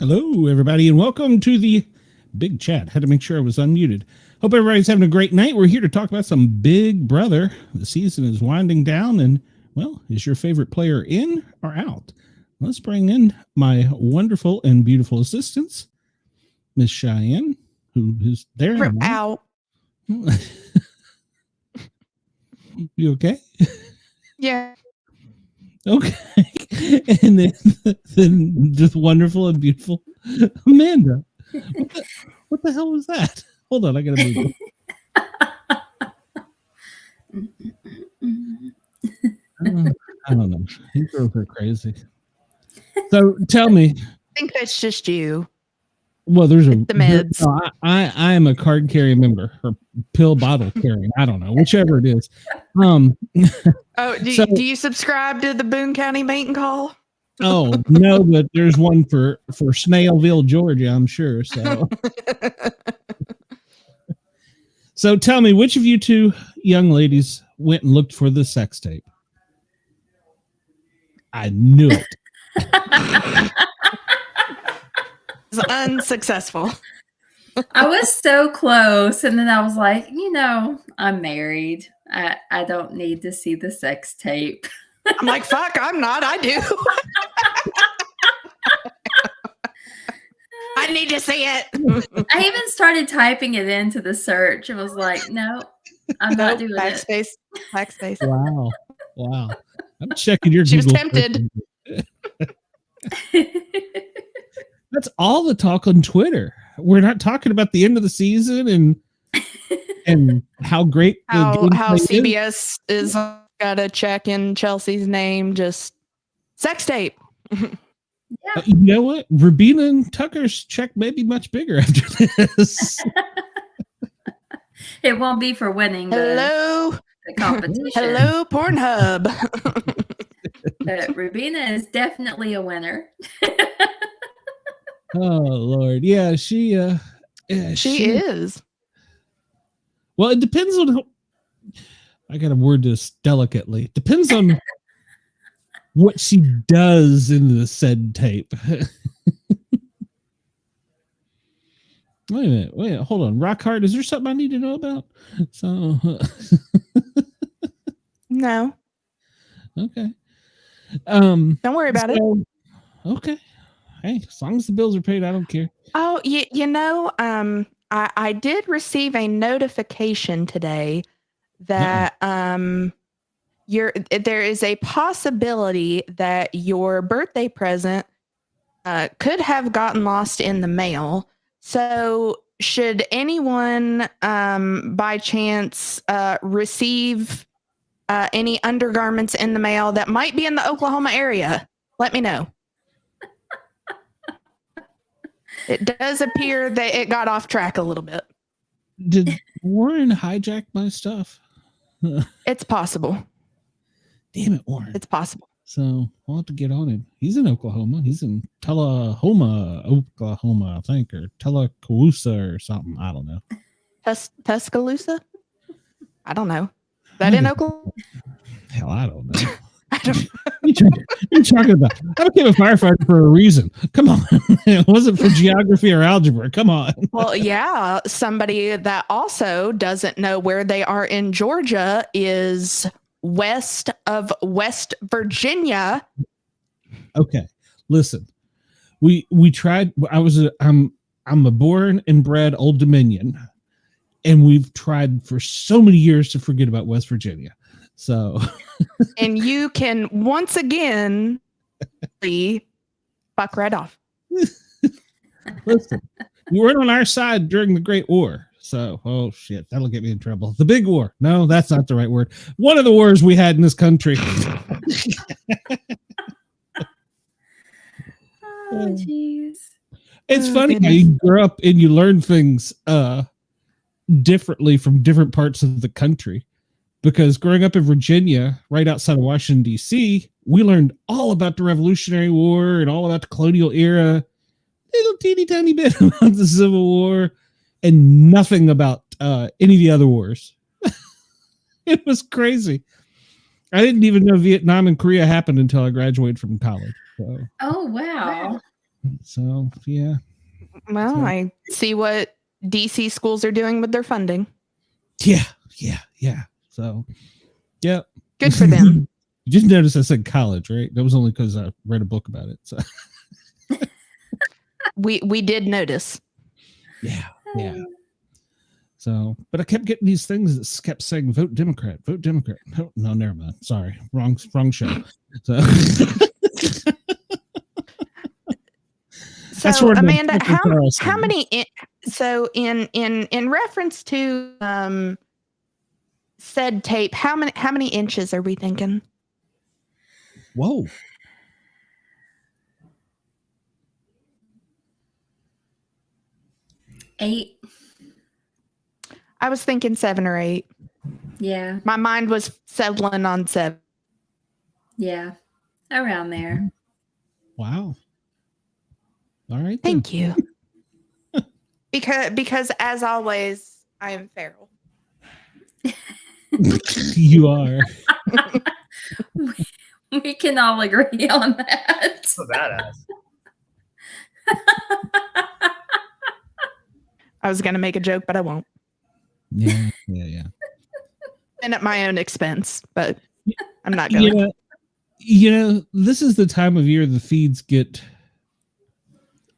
Hello, everybody, and welcome to the big chat. Had to make sure I was unmuted. Hope everybody's having a great night. We're here to talk about some Big Brother. The season is winding down, and, well, is your favorite player in or out? Let's bring in my wonderful and beautiful assistants, Miss Cheyenne, who is there. We're out. You okay? Yeah. Okay. And then just wonderful and beautiful Amanda. What the hell was that? Hold on, I gotta move it. I don't know. These girls are crazy. So tell me. I think that's just you. Well, there's the meds. No, I am a card carrying member or pill bottle carrying. I don't know, whichever it is. Do you subscribe to the Boone County Mating Call? Oh no, but there's one for Snailville, Georgia, I'm sure. So tell me, which of you two young ladies went and looked for the sex tape? I knew it. It's unsuccessful. I was so close, and then I was like, I'm married. I don't need to see the sex tape. I'm like, fuck, I'm not. I do. I need to see it. I even started typing it into the search. and was like, no, I'm not doing backspace, it. Backspace. Wow. I'm checking your She was Google tempted. That's all the talk on Twitter. We're not talking about the end of the season and how great how CBS is gotta check in Chelsea's name. Just sex tape. Yeah. You know what? Rubina and Tucker's check may be much bigger after this. It won't be for winning the competition. Hello, Pornhub. But Rubina is definitely a winner. Oh Lord, yeah, she is. Well, it depends on. I gotta word this delicately. Depends on what she does in the said tape. Wait a minute, hold on. Rock hard. Is there something I need to know about? So, no. Okay. Don't worry about it. Okay. Hey, as long as the bills are paid, I don't care. Oh, I did receive a notification today that there is a possibility that your birthday present could have gotten lost in the mail. So should anyone by chance receive any undergarments in the mail that might be in the Oklahoma area, let me know. It does appear that it got off track a little bit. Did Warren hijack my stuff? It's possible. Damn it, Warren. It's possible. So we'll have to get on him. He's in Oklahoma. He's in Tullahoma, Oklahoma, I think, or Tallapoosa or something. I don't know. Tuscaloosa? I don't know. Is that in Oklahoma? Hell, I don't know. I don't What are you talking about? I became a firefighter for a reason. Come on. It wasn't for geography or algebra. Come on. Well, yeah. Somebody that also doesn't know where they are in Georgia is west of West Virginia. Okay. Listen. We tried. I'm a born and bred Old Dominion, and we've tried for so many years to forget about West Virginia. So And you can once again fuck right off. Listen, you weren't on our side during the Great War. So, oh shit, that'll get me in trouble. The big war. No, that's not the right word. One of the wars we had in this country. Oh, jeez. It's Oh, funny how goodness. you grow up and you learn things differently from different parts of the country. Because growing up in Virginia, right outside of Washington, D.C., we learned all about the Revolutionary War and all about the colonial era, little teeny tiny bit about the Civil War, and nothing about any of the other wars. It was crazy. I didn't even know Vietnam and Korea happened until I graduated from college. Oh, wow. So yeah. Well, So- I see what DC schools are doing with their funding. Yeah. So, yeah. Good for them. You just noticed I said college, right? That was only because I read a book about it. So, We did notice. yeah. So, but I kept getting these things that kept saying vote Democrat. No, never mind. Sorry. Wrong show. So, That's So where the Amanda, people how many in reference to said tape, how many inches are we thinking? whoa. Eight. I was thinking 7 or 8. Yeah. My mind was settling on 7. Yeah. Around there. Wow. All right. Thank you. Because as always, I am feral. You are. We can all agree on that. So badass. I was gonna make a joke, but I won't. Yeah. And at my own expense, but I'm not going. This is the time of year the feeds get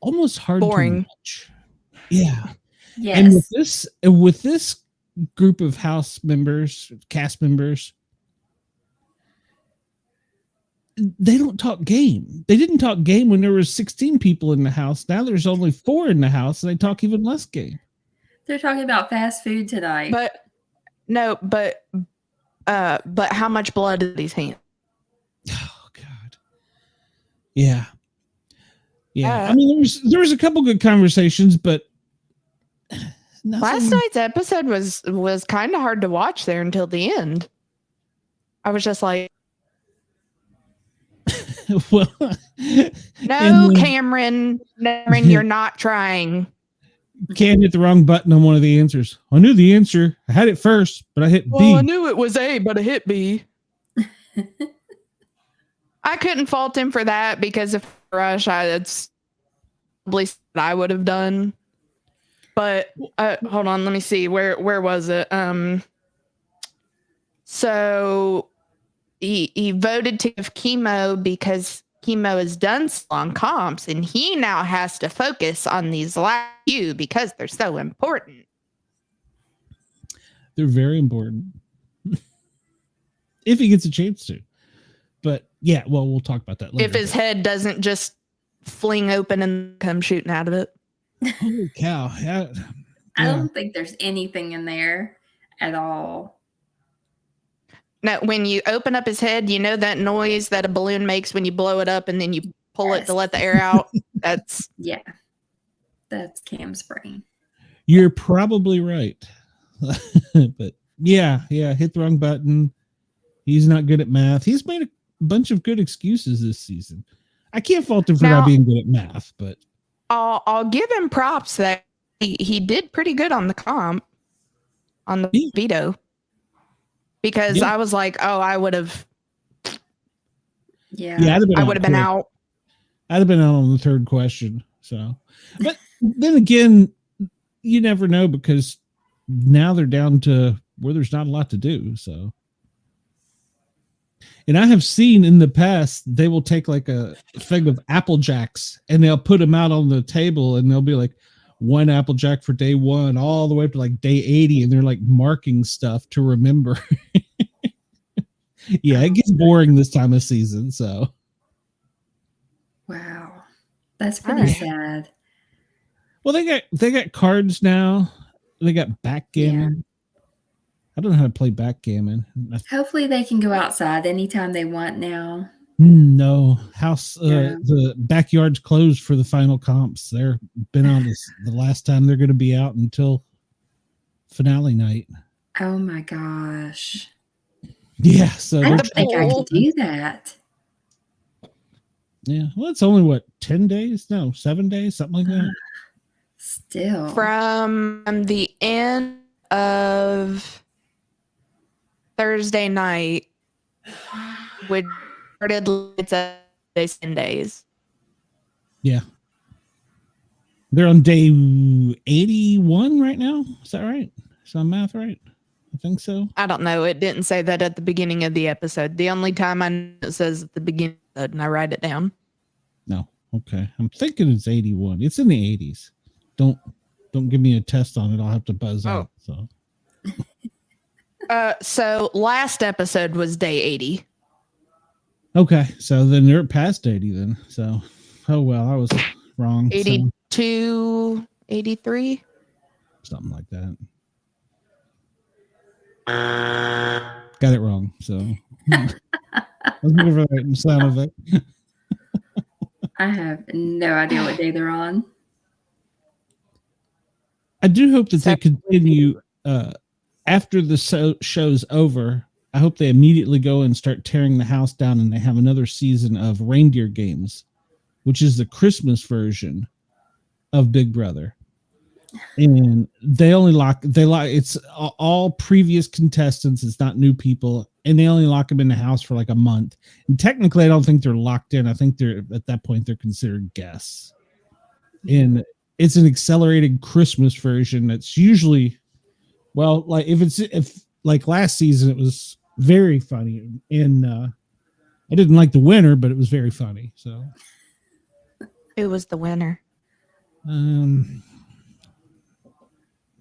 almost hard Boring. to watch. Yeah. Yes. And with this group of cast members, they don't talk game. They didn't talk game when there were 16 people in the house. Now there's only 4 in the house, and they talk even less game. They're talking about fast food tonight. But how much blood are these hands? Oh God. Yeah. I mean, there was a couple good conversations, but nothing. Last night's episode was kind of hard to watch there until the end. I was just like, Well, no, Cameron, you're not trying. Can't hit the wrong button on one of the answers. I knew the answer. I had it first, but I hit B. Well, I knew it was A, but I hit B. I couldn't fault him for that because if rush, that's probably what I would have done. But hold on, let me see. Where was it? So he voted to give Kimo because Kimo has done on comps, and he now has to focus on these last few because they're so important. They're very important. If he gets a chance to. But yeah, well, we'll talk about that later. If his head doesn't just fling open and come shooting out of it. Holy cow. Yeah. I don't think there's anything in there at all. Now, when you open up his head, you know that noise that a balloon makes when you blow it up and then you pull it to let the air out? That's That's Cam's brain. You're probably right. But yeah, hit the wrong button. He's not good at math. He's made bunch of good excuses this season. I can't fault him for Now- not being good at math, but I'll give him props that he did pretty good on the comp, on the Yeah. veto, because Yeah. I was like, oh, I would have Yeah. I'd I would have been out. I'd have been out on the third question. So, but then again, you never know, because now they're down to where there's not a lot to do. So, and I have seen in the past, they will take like a thing of Apple Jacks and they'll put them out on the table, and they'll be like, 1 Apple Jack for day 1 all the way up to like day 80. And they're like marking stuff to remember. Yeah, it gets boring this time of season. So, Wow. That's pretty Alright. sad. well, they got cards now. They got backgammon. I don't know how to play backgammon. Hopefully they can go outside anytime they want now. No, Yeah. the backyard's closed for the final comps. They're been on this the last time they're going to be out until finale night. Oh my gosh. Yeah, so I they're- don't think I pool. could do that. yeah. Well, it's only what 10 days? No, 7 days, something like that. Still. From the end of Thursday night, which started it's a 10 days. Yeah, they're on day 81 right now. Is that right? Is my math right? I think so. I don't know. It didn't say that at the beginning of the episode. The only time I know it says at the beginning of it, and I write it down. No, okay. I'm thinking it's 81. It's in the 80s. Don't give me a test on it. I'll have to buzz Oh. out. So. So last episode was day 80. Okay, so then they're past 80 then. So, oh well, I was wrong. So, 82, 83. something like that. Got it wrong. So, I was looking for that sound effect. I have no idea what day they're on. I do hope that they continue after the show's over. I hope they immediately go and start tearing the house down, and they have another season of Reindeer Games, which is the Christmas version of Big Brother. And they lock it's all previous contestants. It's not new people, and they only lock them in the house for like a month. And technically, I don't think they're locked in. I think they're at that point they're considered guests. And it's an accelerated Christmas version that's usually, well, like if like last season, it was very funny, and I didn't like the winner, but it was very funny. So, Who was the winner?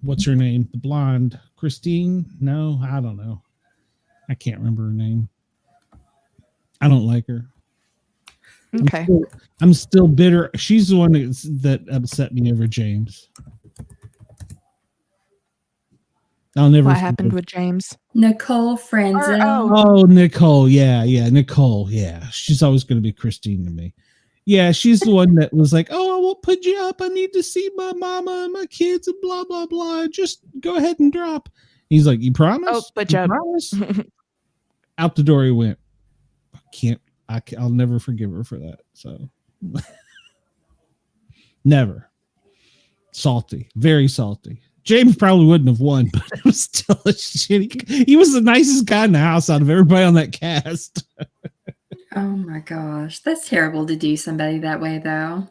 what's her name? The blonde Christine? No, I don't know. I can't remember her name. I don't like her. Okay. I'm still bitter. She's the one that upset me over James. I'll never. What happened with James? Nicole Friendzone. Oh, Nicole. Yeah. Nicole. Yeah. She's always going to be Christine to me. Yeah. She's the one that was like, oh, I won't put you up. I need to see my mama and my kids and blah, blah, blah. Just go ahead and drop. He's like, you promise? Oh, put you up. Promise? Out the door he went. I'll never forgive her for that. So never. Salty. Very salty. James probably wouldn't have won, but it was still a shitty. He was the nicest guy in the house out of everybody on that cast. Oh my gosh. That's terrible to do somebody that way, though.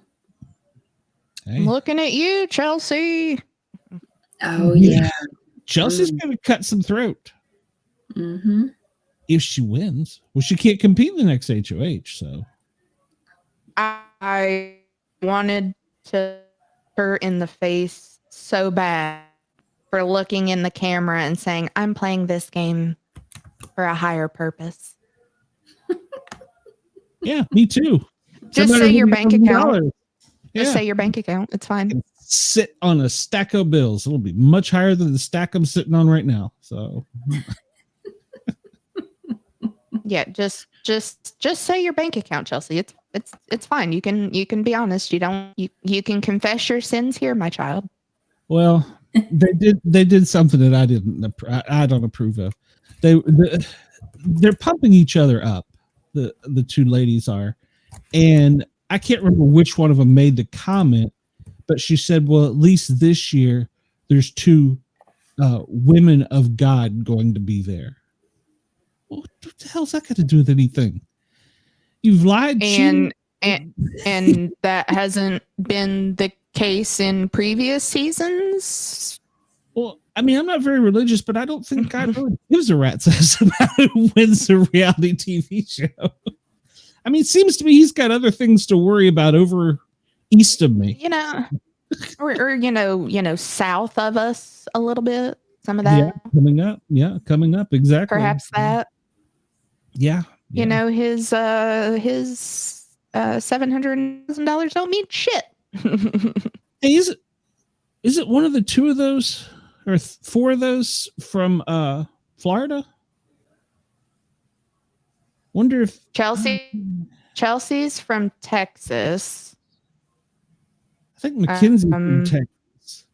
Hey, Looking at you, Chelsie. Oh, yeah. Chelsea's going to cut some throat Mm-hmm. if she wins. Well, she can't compete in the next HOH, so. I wanted to her in the face so bad for looking in the camera and saying, I'm playing this game for a higher purpose. Yeah, me too. Just say your bank account. Yeah. Just say your bank account. It's fine. Sit on a stack of bills. It'll be much higher than the stack I'm sitting on right now. So Yeah, just say your bank account, Chelsie. It's fine. You can be honest. You can confess your sins here, my child. well, they did something that I don't approve of. They're pumping each other up. the two ladies are. And I can't remember which one of them made the comment, but she said, well, at least this year there's two women of God going to be there. Well, what the hell's that got to do with anything? You've lied. And that hasn't been the case in previous seasons. Well, I mean, I'm not very religious, but I don't think God really gives a rat's ass about who wins a reality TV show. I mean, it seems to me he's got other things to worry about over east of me. Or south of us a little bit. Some of that. Coming up. Exactly. Perhaps that. Yeah. His $700,000 don't mean shit. Hey, is it one of the two of those or four of those from Florida? Wonder if Chelsea's from Texas. I think Mackenzie's from Texas.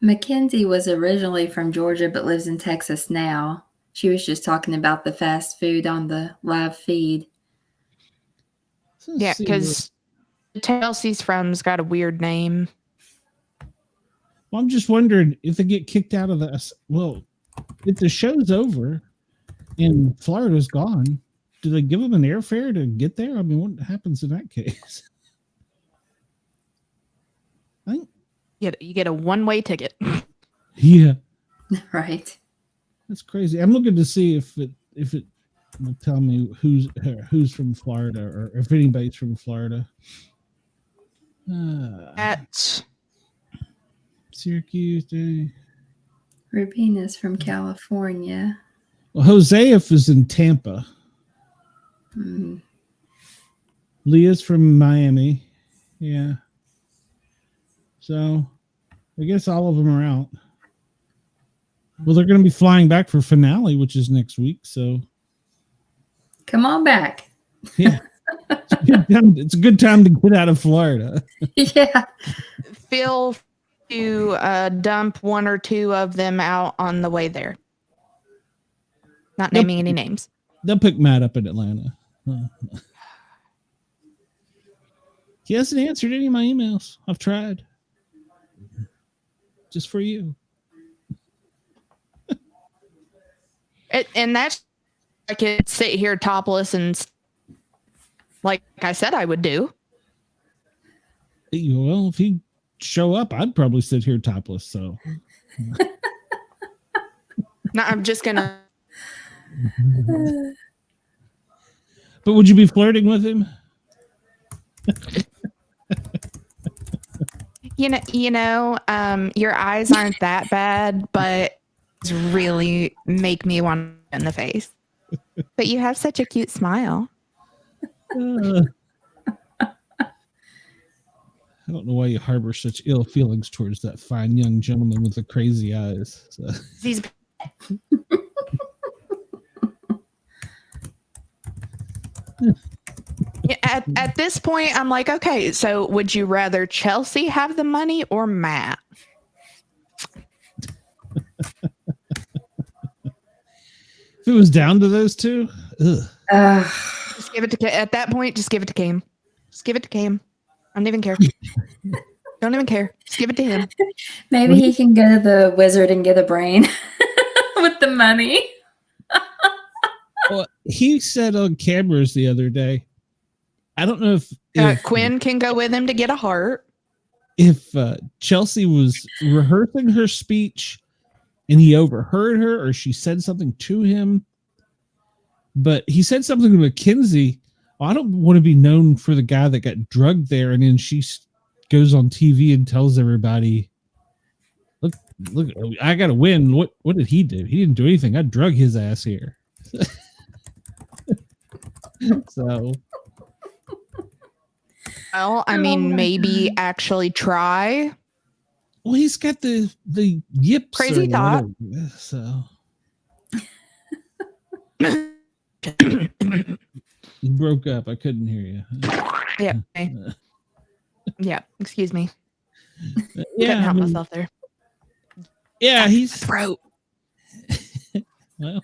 Mackenzie was originally from Georgia but lives in Texas now. She was just talking about the fast food on the live feed. Yeah, because Chelsea's from's got a weird name. Well, I'm just wondering if they get kicked out of the. Well, if the show's over and Florida's gone, do they give them an airfare to get there? I mean, what happens in that case? I think you get a one-way ticket. Yeah, right. That's crazy. I'm looking to see if it will tell me who's from Florida or if anybody's from Florida. At Syracuse. Rubina's from California. Well, Joseph is in Tampa. Leah's from Miami. Yeah. So I guess all of them are out. Well, they're going to be flying back for finale, which is next week. So come on back. Yeah. It's a good time to get out of Florida. Yeah. Feel to dump one or two of them out on the way there. Not naming any names. They'll pick Matt up in Atlanta. He hasn't answered any of my emails. I've tried. Just for you. And that's, I could sit here topless and, like I said I would do. Well, if he'd show up, I'd probably sit here topless. So, no, I'm just gonna. But would you be flirting with him? Your eyes aren't that bad, but really make me want in the face. But you have such a cute smile. I don't know why you harbor such ill feelings towards that fine young gentleman with the crazy eyes. So. He's at this point, I'm like, okay, so would you rather Chelsie have the money or Matt? If it was down to those two, just give it to at that point. Just give it to Cam. Just give it to Cam. I don't even care. Don't even care. Just give it to him. Maybe he can go to the wizard and get a brain with the money. Well, he said on cameras the other day, I don't know if Quinn can go with him to get a heart. If Chelsie was rehearsing her speech and he overheard her or she said something to him, but he said something to Mackenzie. I don't want to be known for the guy that got drugged there. And then she goes on TV and tells everybody, look, I got to win. What did he do? He didn't do anything. I drug his ass here. So. Well, I mean, maybe actually try. Well, he's got the yips. Crazy thought. So. You broke up. I couldn't hear you. Yeah. Okay. Yeah. Excuse me. Yeah. Couldn't help myself there. Yeah, he's throat. Well.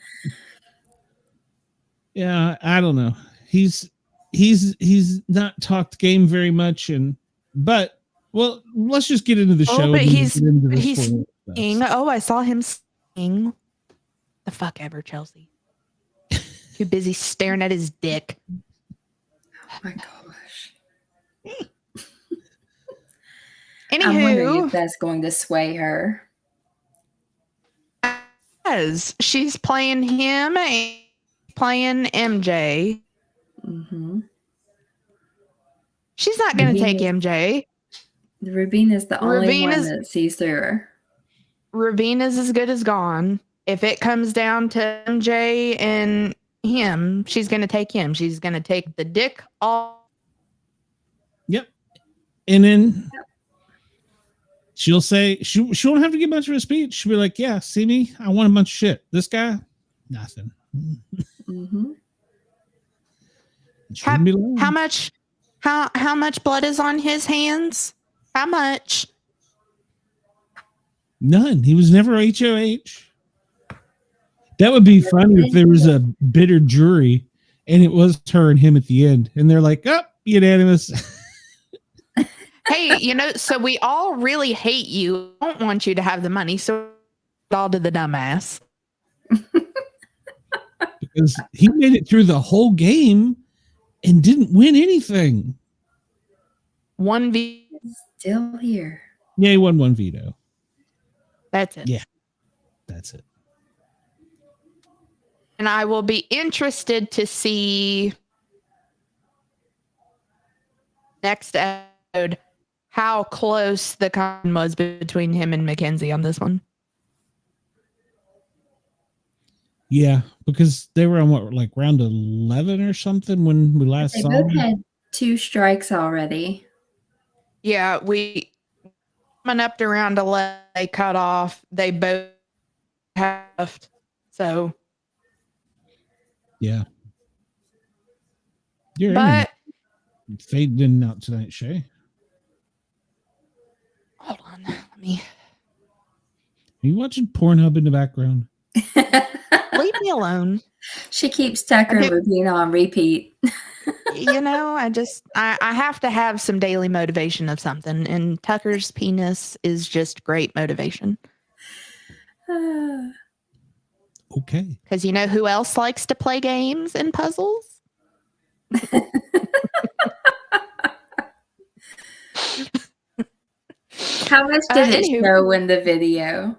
Yeah, I don't know. he's not talked game very much, but let's just get into the show. But he's singing. Oh, I saw him sing. The fuck ever, Chelsie. Too busy staring at his dick. Oh my gosh. Anywho, I'm wondering if that's going to sway her. She's playing him and playing MJ. Mm-hmm. She's not going to take MJ. Rubina's the only one that sees through her. Rubina's as good as gone. If it comes down to MJ and him, she's going to take him. She's going to take the dick off. Yep. And then she'll say, she won't have to give much of a speech. She'll be like, yeah, see me? I want a bunch of shit. This guy, nothing. Mm-hmm. How much blood is on his hands? How much? None. He was never HOH. That would be funny if there was a bitter jury and it was her and him at the end. And they're like, oh, unanimous. Hey, so we all really hate you. I don't want you to have the money. So all to the dumbass. Because he made it through the whole game and didn't win anything. One V. Still here. Yeah, he won one veto. That's it. Yeah, that's it. And I will be interested to see next episode how close the con was between him and Makensy on this one. Yeah, because they were on round 11 or something when we last saw them. They both had 2 strikes already. Yeah, we coming up to round 11, they cut off. They both halved. So yeah. But faded in and out tonight, Shay. Hold on. Let me. Are you watching Pornhub in the background? Leave me alone. She keeps Tucker and Rubina on repeat. I have to have some daily motivation of something, and Tucker's penis is just great motivation. Okay. Because you know who else likes to play games and puzzles? How much did it show in the video?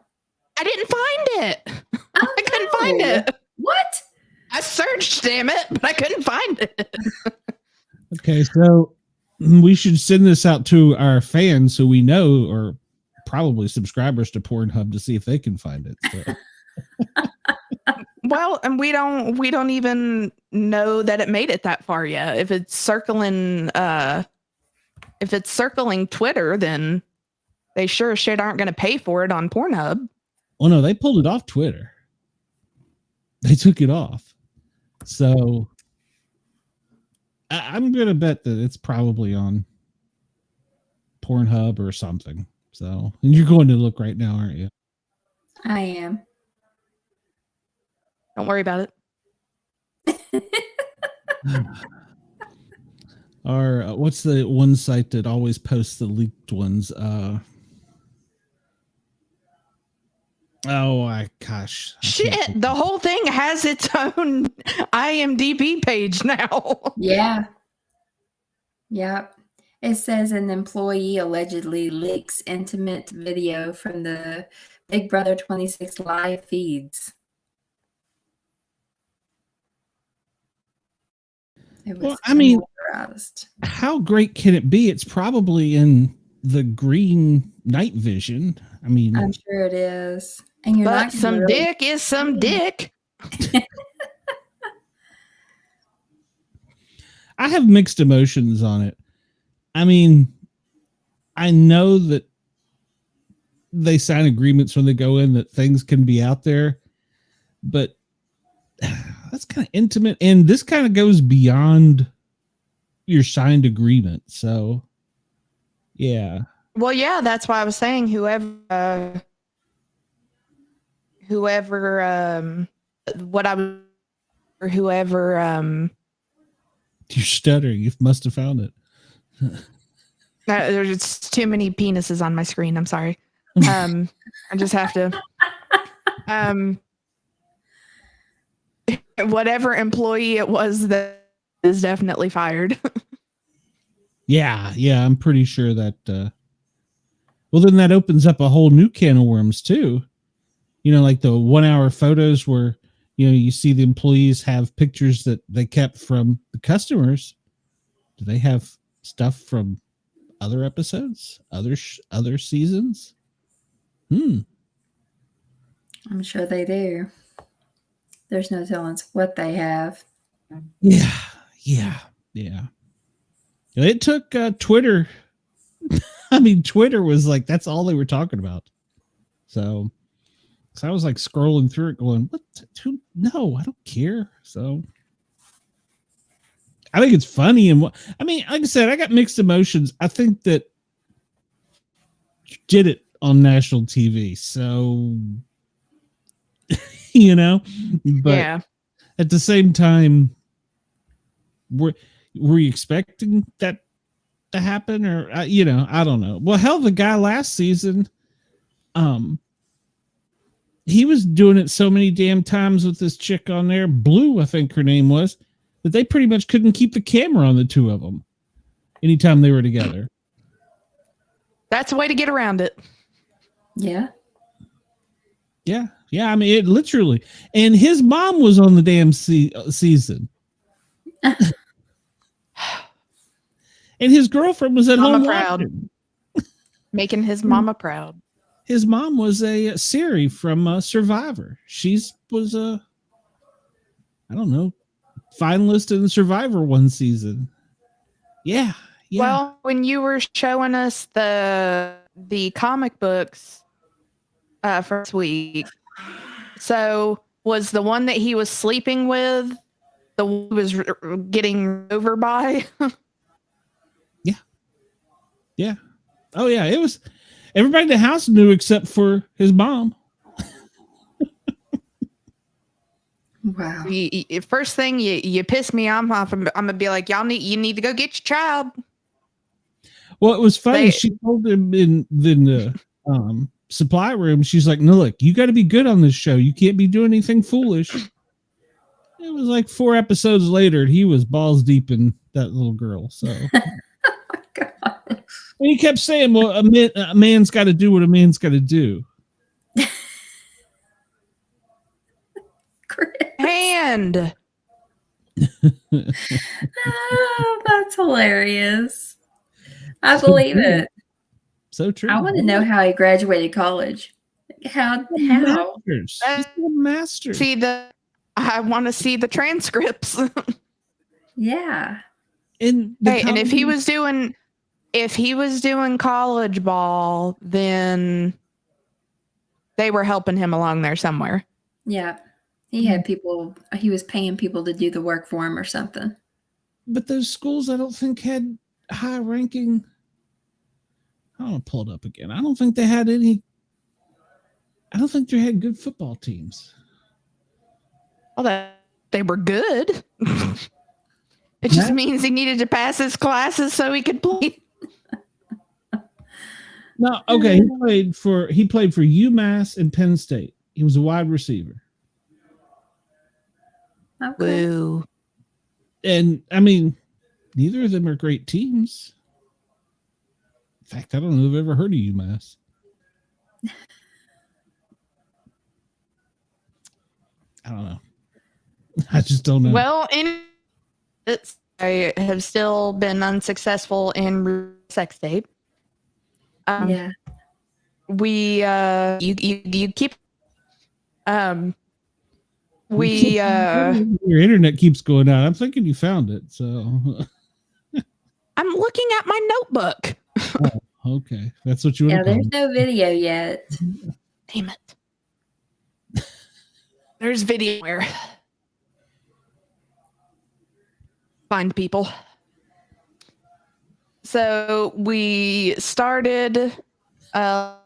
I didn't find it. I couldn't find it. What? I searched, damn it, but I couldn't find it. Okay, so we should send this out to our fans so we know, or probably subscribers to Pornhub, to see if they can find it. So. Well, and we don't even know that it made it that far yet. If it's circling Twitter, then they sure as shit aren't going to pay for it on Pornhub. Oh no, they pulled it off Twitter. They took it off. So I'm going to bet that it's probably on Pornhub or something. So, and you're going to look right now, aren't you? I am. Don't worry about it. Or what's the one site that always posts the leaked ones? Gosh. Shit, the whole thing has its own IMDb page now. Yeah. Yep. It says an employee allegedly leaks intimate video from the Big Brother 26 live feeds. Well, I mean, how great can it be? It's probably in the green night vision. I mean, I'm sure it is. And you're but some dick is some dick. I have mixed emotions on it. I mean, I know that they sign agreements when they go in that things can be out there, but that's kind of intimate, and this kind of goes beyond your signed agreement. So, yeah. Well, yeah, that's why I was saying whoever You're stuttering. You must have found it. There's too many penises on my screen. I'm sorry. I just have to. Whatever employee it was that is definitely fired. Yeah, I'm pretty sure that. Well, then that opens up a whole new can of worms too. You know, like the 1 hour photos where you see the employees have pictures that they kept from the customers. Do they have stuff from other episodes, other seasons? I'm sure they do. There's no telling what they have. Yeah. It took Twitter. I mean, Twitter was like, that's all they were talking about. So I was like scrolling through it going, what? No, I don't care. So I think it's funny. And I mean, like I said, I got mixed emotions. I think that you did it on national TV. So, but at the same time, were you expecting that to happen, or I don't know. Well, hell, the guy last season, he was doing it so many damn times with this chick on there, Blue, I think her name was, that they pretty much couldn't keep the camera on the two of them anytime they were together. That's a way to get around it. Yeah. I mean, it literally. And his mom was on the damn season. And his girlfriend was at home watching. Making his mama proud. His mom was a Siri from Survivor. She was I don't know, finalist in Survivor one season. Yeah. Well, when you were showing us the comic books first week, so was the one that he was sleeping with the one he was getting over by? Yeah. Oh yeah, it was. Everybody in the house knew except for his mom. Wow. First thing you piss me off. I'm gonna be like, you need to go get your child. Well, it was funny. She told him in the supply room. She's like, "No, look, you got to be good on this show. You can't be doing anything foolish." It was like 4 episodes later, and he was balls deep in that little girl. So. And he kept saying, well, a man's got to do what a man's got to do. Hand. Oh, that's hilarious. I believe it. So true. I want to know how he graduated college. How? Masters. He's a master. I want to see the transcripts. Yeah. And if he was doing college ball, then they were helping him along there somewhere. Yeah. He had people, he was paying people to do the work for him or something. But those schools, I don't think had high ranking. I want to pull it up again. I don't think they had any. I don't think they had good football teams. Well, they were good. It just means he needed to pass his classes so he could play. No, okay. He played for UMass and Penn State. He was a wide receiver. Okay. Woo. And I mean, neither of them are great teams. In fact, I don't know if I've ever heard of UMass. I don't know. I just don't know. Well, I have still been unsuccessful in sex tape. Yeah. We you keep your internet keeps going out. I'm thinking you found it, so I'm looking at my notebook. Oh, okay. That's what you want. Yeah, there's no video yet. Damn it. There's video where find people. So we started I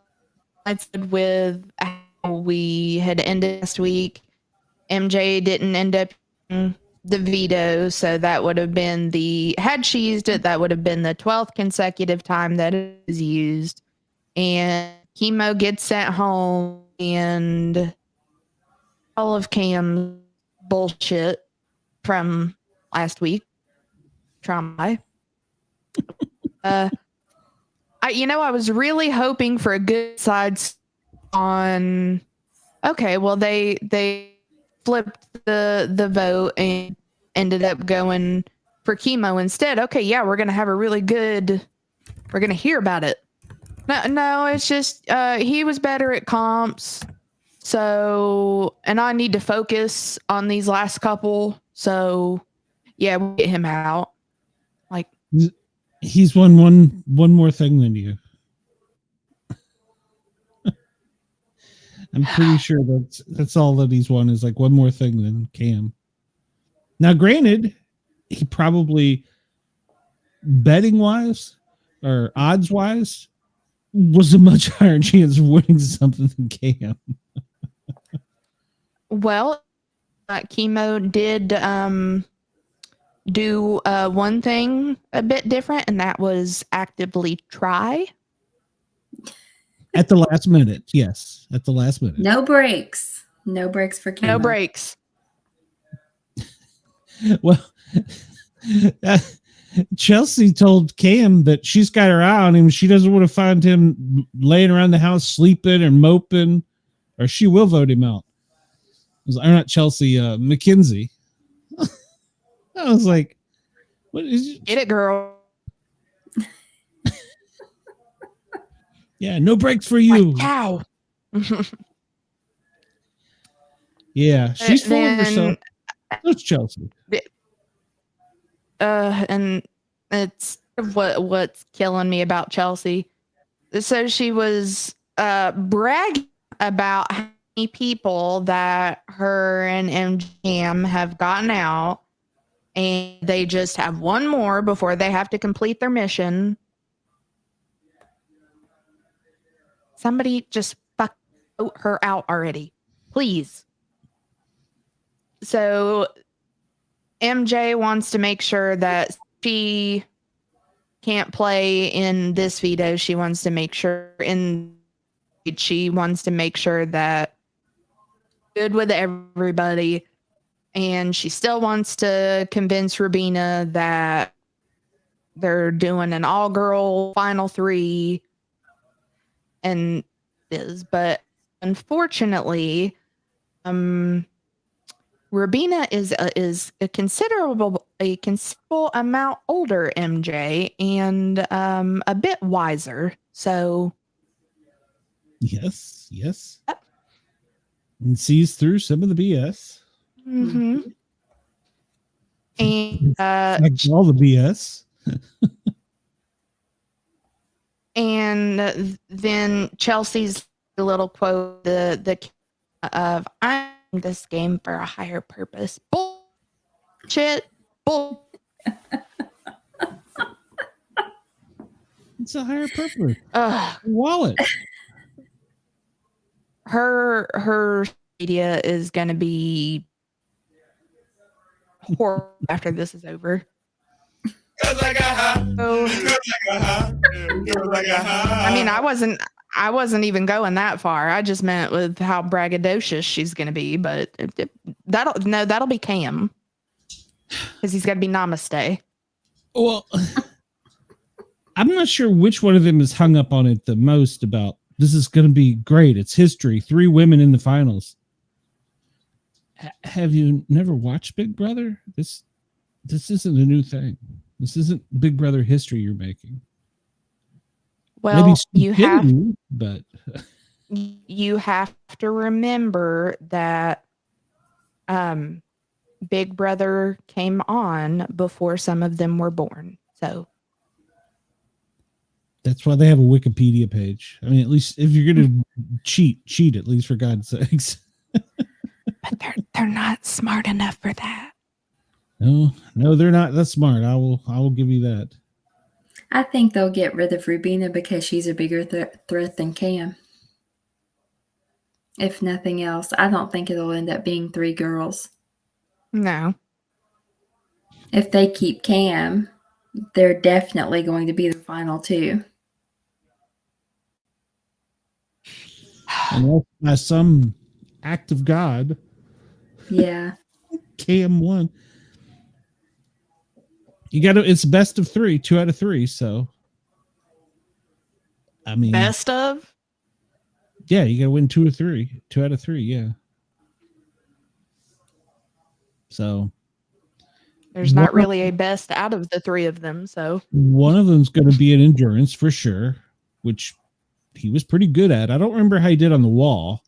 said with how we had ended last week. MJ didn't end up veto. So that would have been had she used it, that would have been the 12th consecutive time that it was used. And Kimo gets sent home, and all of Cam's bullshit from last week. Trauma. I was really hoping for a good side on. Okay, well they flipped the vote and ended up going for Kimo instead. Okay, yeah, we're gonna have a really good. We're gonna hear about it. No, it's just he was better at comps. So, and I need to focus on these last couple. So, yeah, we'll get him out. Like, he's won one more thing than you. I'm pretty sure that's all that he's won is like one more thing than Cam. Now, granted, he probably betting wise or odds wise was a much higher chance of winning something than Cam. Well, Kimo did do one thing a bit different, and that was actively try. At the last minute, yes. At the last minute. No breaks. No breaks for Kimo. No breaks. Well, Chelsie told Cam that she's got her eye on him. She doesn't want to find him laying around the house sleeping or moping, or she will vote him out. I'm not Chelsie, Makensy. I was like, "What is? Get it, girl." Yeah, no breaks for you. Like, cow. Yeah, she's full of herself. That's Chelsie. And it's what's killing me about Chelsie. So she was bragging about how many people that her and MGM have gotten out, and they just have one more before they have to complete their mission. Somebody just fuck her out already, please. So MJ wants to make sure that she can't play in this veto. She wants to make sure that good with everybody. And she still wants to convince Rubina that they're doing an all-girl final three. But unfortunately, Rubina is a considerable amount older MJ and a bit wiser. So yes, and sees through some of the BS. Mm-hmm. And all the BS. And then Chelsea's little quote, the of I'm in this game for a higher purpose. Bullshit. It's a higher purpose. Wallet. Her media is gonna be horrible after this is over. I mean, I wasn't even going that far. I just meant with how braggadocious she's going to be, but that'll be Cam because he's got to be namaste. Well, I'm not sure which one of them is hung up on it the most about this is going to be great. It's history. 3 women in the finals. Have you never watched Big Brother? This isn't a new thing. This isn't Big Brother history you're making. Well, maybe you have to remember that Big Brother came on before some of them were born. So that's why they have a Wikipedia page. I mean, at least if you're going to cheat at least for God's sakes. But they're not smart enough for that. No, they're not that smart. I will give you that. I think they'll get rid of Rubina because she's a bigger threat than Cam. If nothing else, I don't think it'll end up being 3 girls. No. if they keep Cam, they're definitely going to be the final two. And by some act of God, Yeah. Cam won. You got to. It's best of 3, 2 out of 3. So, I mean, Best of? yeah, you got to win 2 or 3, 2 out of 3. Yeah. So, There's not really a best out of the 3 of them. So, one of them's going to be an endurance for sure, which he was pretty good at. I don't remember how he did on the wall,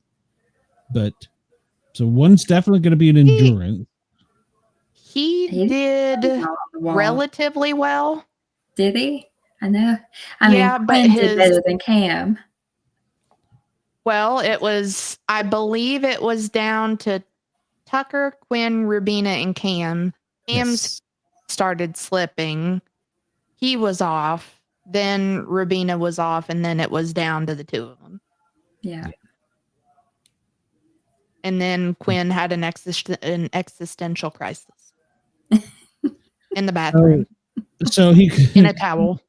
but so one's definitely going to be an endurance. He did relatively well. Did he? I know. I mean, but Quinn did better than Cam. Well, I believe it was down to Tucker, Quinn, Rubina, and Cam. Cam's started slipping. He was off. Then Rubina was off, and then it was down to the 2 of them. Yeah. And then Quinn had an existential crisis in the bathroom. So he in a towel.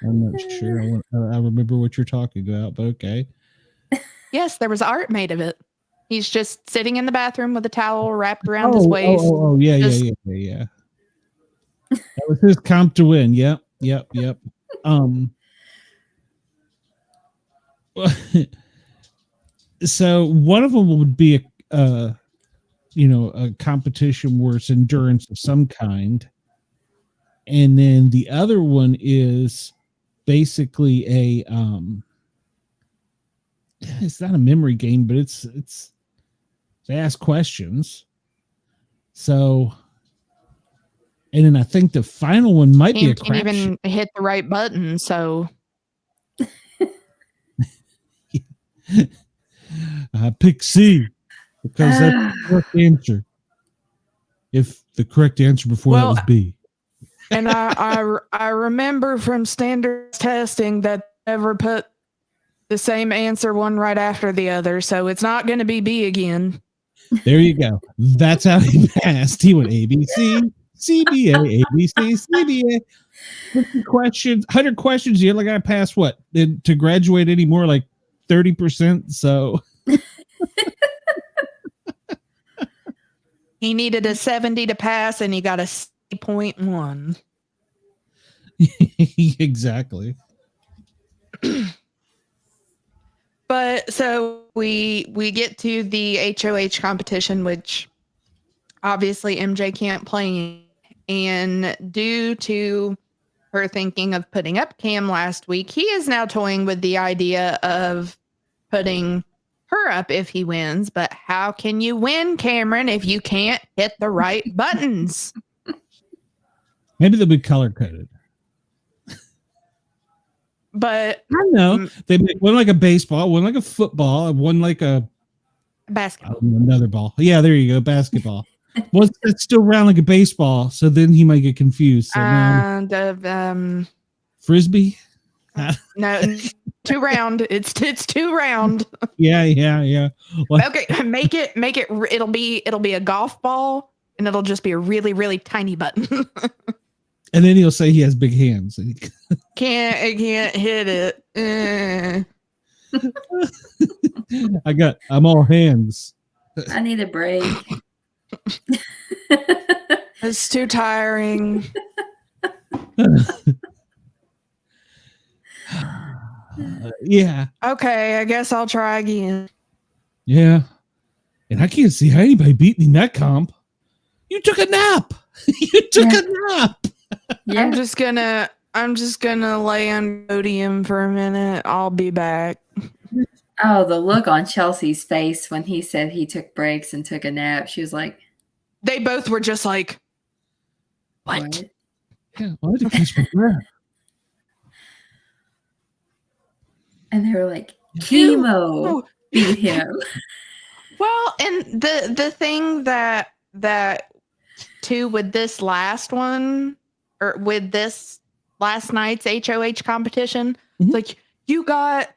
I'm not sure. I remember what you're talking about, but okay. Yes, there was art made of it. He's just sitting in the bathroom with a towel wrapped around his waist. Oh, yeah. That was his comp to win. Yep. So one of them would be a competition where it's endurance of some kind, and then the other one is basically a it's not a memory game, but it's they ask questions. So, and then I think the final one might be a crap. Can't even hit the right button. So, I pick C because that's the correct answer. If the correct answer before that was B. And I remember from standards testing that never put the same answer one right after the other, so it's not going to be B again. There you go. That's how he passed. He went A, B, C, C, B, A, B, C, C, B, A. 50 questions, 100 questions. You only got to pass what? To graduate anymore, like 30%. So he needed a 70 to pass, and he got a 60.1. Exactly. But so we get to the HOH competition, which obviously MJ can't play, and due to her thinking of putting up Cam last week, he is now toying with the idea of putting her up if he wins. But how can you win, Cameron, if you can't hit the right buttons? Maybe they'll be color coded. But I know they make one like a baseball, one like a football, one like a basketball. Another ball. Yeah, there you go, basketball. Well, it's still round like a baseball, so then he might get confused. So frisbee. No, too round. It's too round. Yeah. Well, okay, make it. It'll be a golf ball, and it'll just be a really, really tiny button. And then he'll say he has big hands. Can't hit it. I'm all hands. I need a break. It's too tiring. Yeah. Okay, I guess I'll try again. Yeah. And I can't see how anybody beat me in that comp. You took a nap. A nap. Yeah. I'm just gonna lay on podium for a minute. I'll be back. Oh, the look on Chelsea's face when he said he took breaks and took a nap. She was like, they both were just like, what? Yeah, why did catch my breath? And they were like, Kimo beat him. Well, and the thing that too with this last one, or with this last night's HOH competition, like, you got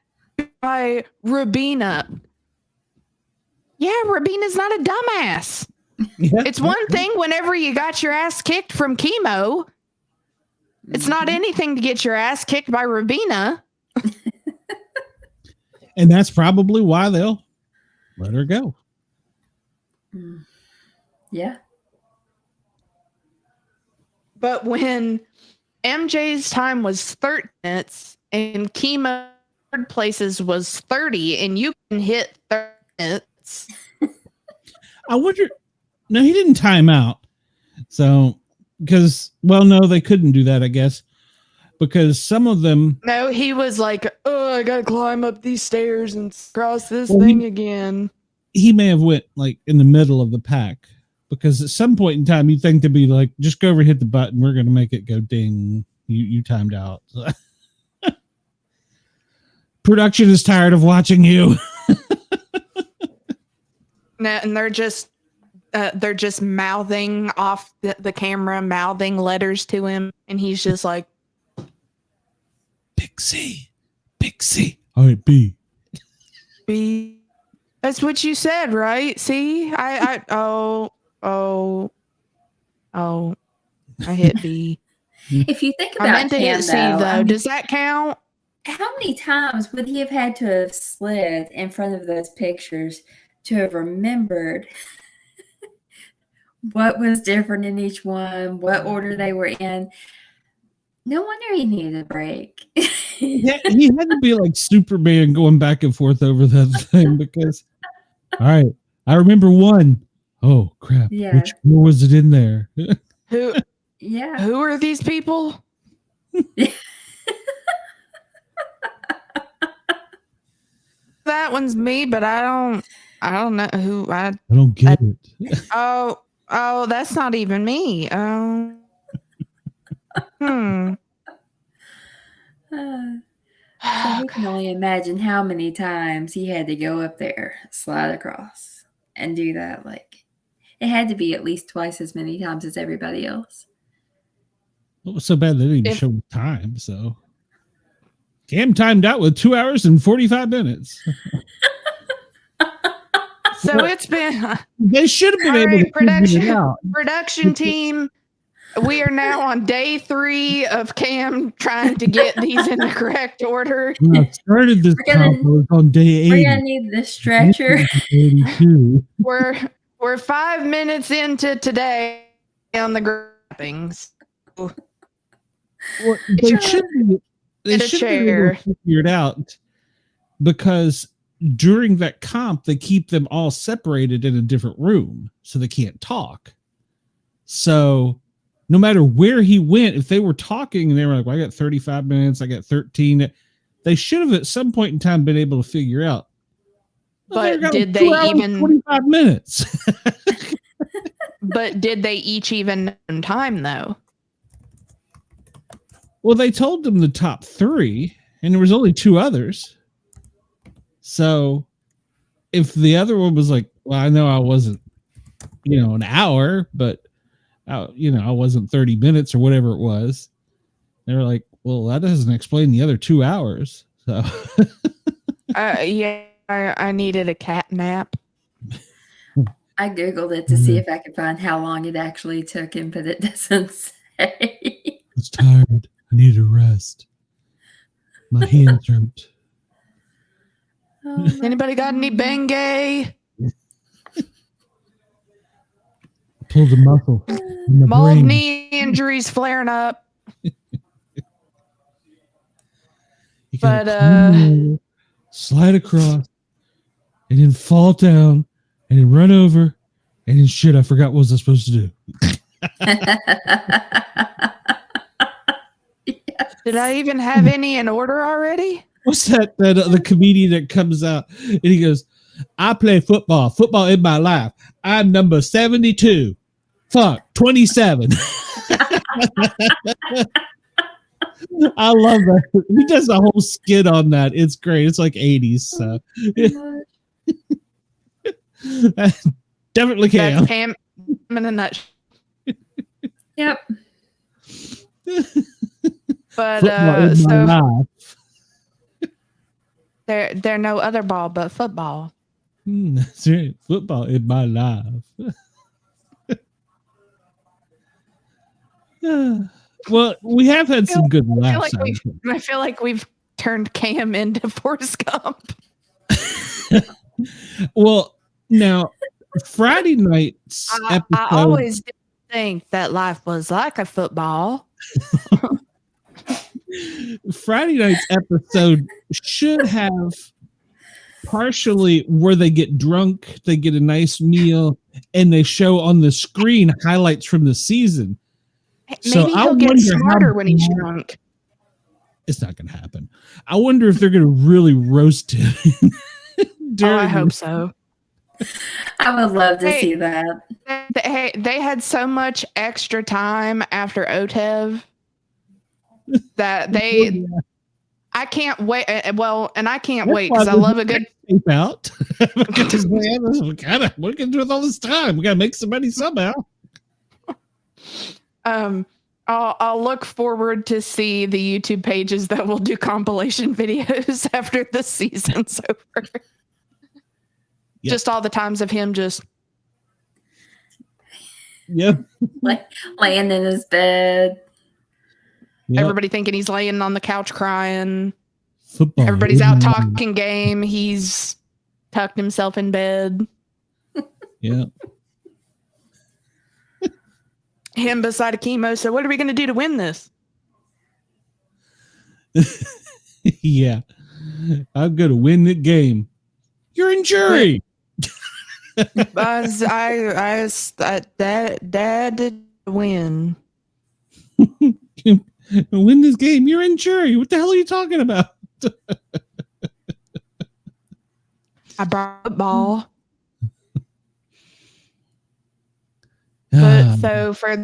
by Rubina. Yeah, Rubina's not a dumbass. Yeah. It's one thing whenever you got your ass kicked from Kimo. It's not anything to get your ass kicked by Rubina. And that's probably why they'll let her go. Yeah. But when MJ's time was 30 minutes and Kimo third places was 30 and you can hit 30 minutes. I wonder. No, he didn't time out. So, because, well, no, they couldn't do that, I guess. Because some of them. No, he was like, oh, I got to climb up these stairs and cross this thing again. He may have went like in the middle of the pack. Because at some point in time, you'd think to be like, just go over and hit the button. We're going to make it go ding. You timed out. Production is tired of watching you. And they're just mouthing off the camera, mouthing letters to him. And he's just like, Pixie. All right, B. B. That's what you said, right? See, I hit B. If you think about I meant to Cam, hit C, though, though. I mean, Does that count? how many times would he have had to have slid in front of those pictures to have remembered what was different in each one, what order they were in? No wonder he needed a break. Yeah, he had to be like Superman going back and forth over that thing because, all right, I remember one. Oh, crap. Yeah. Which one was it in there? Who Yeah. who are these people? That one's me, but I don't know who I don't get it. Oh, that's not even me. So we can only imagine how many times he had to go up there, slide across, and do that. Like, it had to be at least twice as many times as everybody else. It was so bad they didn't even show time. So Cam timed out with 2 hours and 45 minutes. So it's been. They should have been able to figure it out. Production team. We are now on day 3 of Cam trying to get these in the correct order. When I started this comp, I was on day 80. We're gonna need the stretcher. 82. We're 5 minutes into today on the grabbings. Well, they should be able to figure it out because during that comp, they keep them all separated in a different room so they can't talk. So no matter where he went, if they were talking and they were like, well, I got 35 minutes, I got 13, they should have at some point in time been able to figure out. But did they even 25 minutes? But did they each even know time though? Well, they told them the top 3, and there was only 2 others. So if the other one was like, well, I know I wasn't, an hour, but I wasn't 30 minutes or whatever it was. They were like, well, that doesn't explain the other 2 hours. So yeah, I needed a cat nap. I Googled it to see if I could find how long it actually took him, but it doesn't say. I was tired. I need a rest. My hands hurt. Anybody got any Bengay? Pulled a muscle. Bald knee injuries flaring up. But slide across and then fall down and then run over and then shit, I forgot what was I supposed to do. Did I even have any in order already? What's that the comedian that comes out and he goes, I play football. Football in my life. I'm number 72. Fuck, 27. I love that. He does a whole skit on that. It's great. It's like 80s. So definitely Cam. That's Cam in a nutshell. Yep. But so there no other ball but football. That's right. Football in my life. Well, we have had some good laughs. I feel like we've turned Cam into Forrest Gump. Well, now Friday night's episode. I always did think that life was like a football. Friday night's episode should have partially where they get drunk, they get a nice meal, and they show on the screen highlights from the season. Maybe he'll get smarter when he's drunk. It's not going to happen. I wonder if they're going to really roast him. I hope so. I would love to see that. They had so much extra time after OTEV that I can't wait. Well, and I can't wait because I love a good tape out. Because what can we do with all this time? We got to make some money somehow. I'll look forward to see the YouTube pages that will do compilation videos after the season's over. Yep. Just all the times of him just laying in his bed. Yep. Everybody thinking he's laying on the couch crying. Football. Everybody's out talking game. He's tucked himself in bed. Yeah. Him beside a Kimo. So what are we going to do to win this? Yeah. I'm going to win the game. You're in jury. Dad did win. Win this game. You're in jury. What the hell are you talking about? I brought a ball. But so for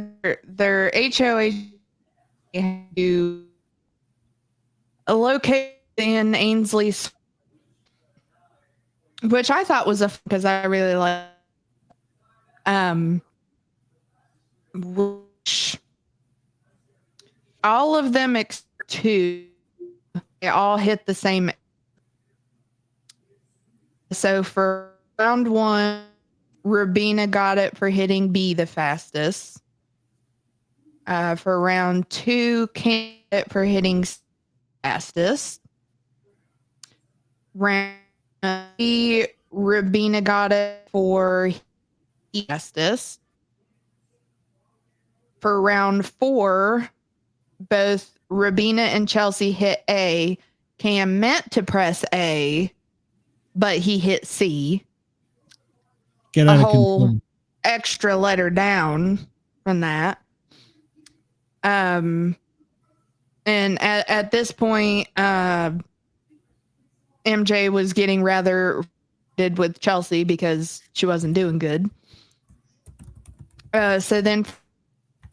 their HOH to locate in Ainsley, which I thought was because I really like which all of them except two, they all hit the same. So for round one, Rubina got it for hitting B the fastest. For round two, Cam got it for hitting C fastest. Round three, Rubina got it for E fastest. For round four, both Rubina and Chelsie hit A. Cam meant to press A, but he hit C. Get out a of whole control. Extra letter down from that. And at this point, MJ was getting rather did with Chelsie because she wasn't doing good. So then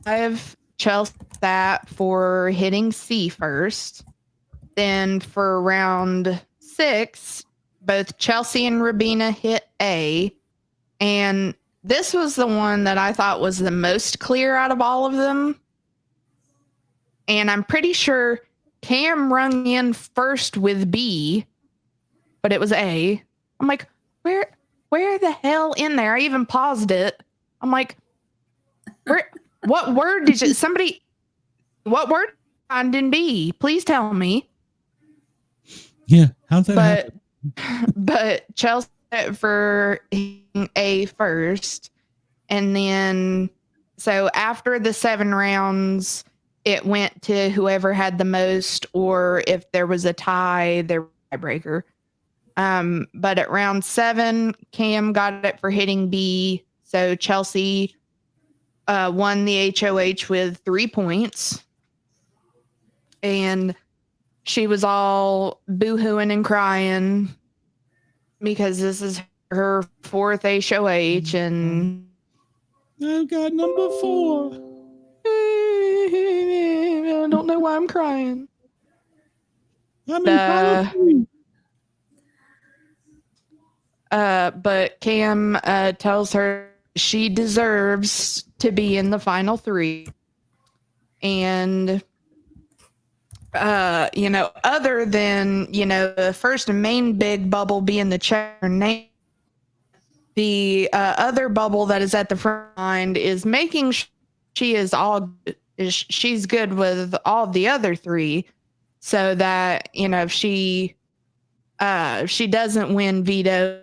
I have Chelsie that for hitting C first. Then for round 6, both Chelsie and Rubina hit A. And this was the one that I thought was the most clear out of all of them. And I'm pretty sure Cam rung in first with B, but it was A. I'm like, where the hell in there? I even paused it. I'm like, what word did you, what word find in B? Please tell me. Yeah, how's that happen? But Chelsie for hitting A first. And then, so after the 7 rounds, it went to whoever had the most, or if there was a tie, their tiebreaker. But at round 7, Cam got it for hitting B. So Chelsie won the HOH with 3 points. And she was all boo-hooing and crying because this is her 4th HOH, and I've got number 4. I don't know why I'm crying. I'm in final 3. But Cam tells her she deserves to be in the final 3. And other than, the first and main big bubble being the checker name, the other bubble that is at the front line is making sure she is all good. she's good with all the other three, so that, you know, if she doesn't win, Veto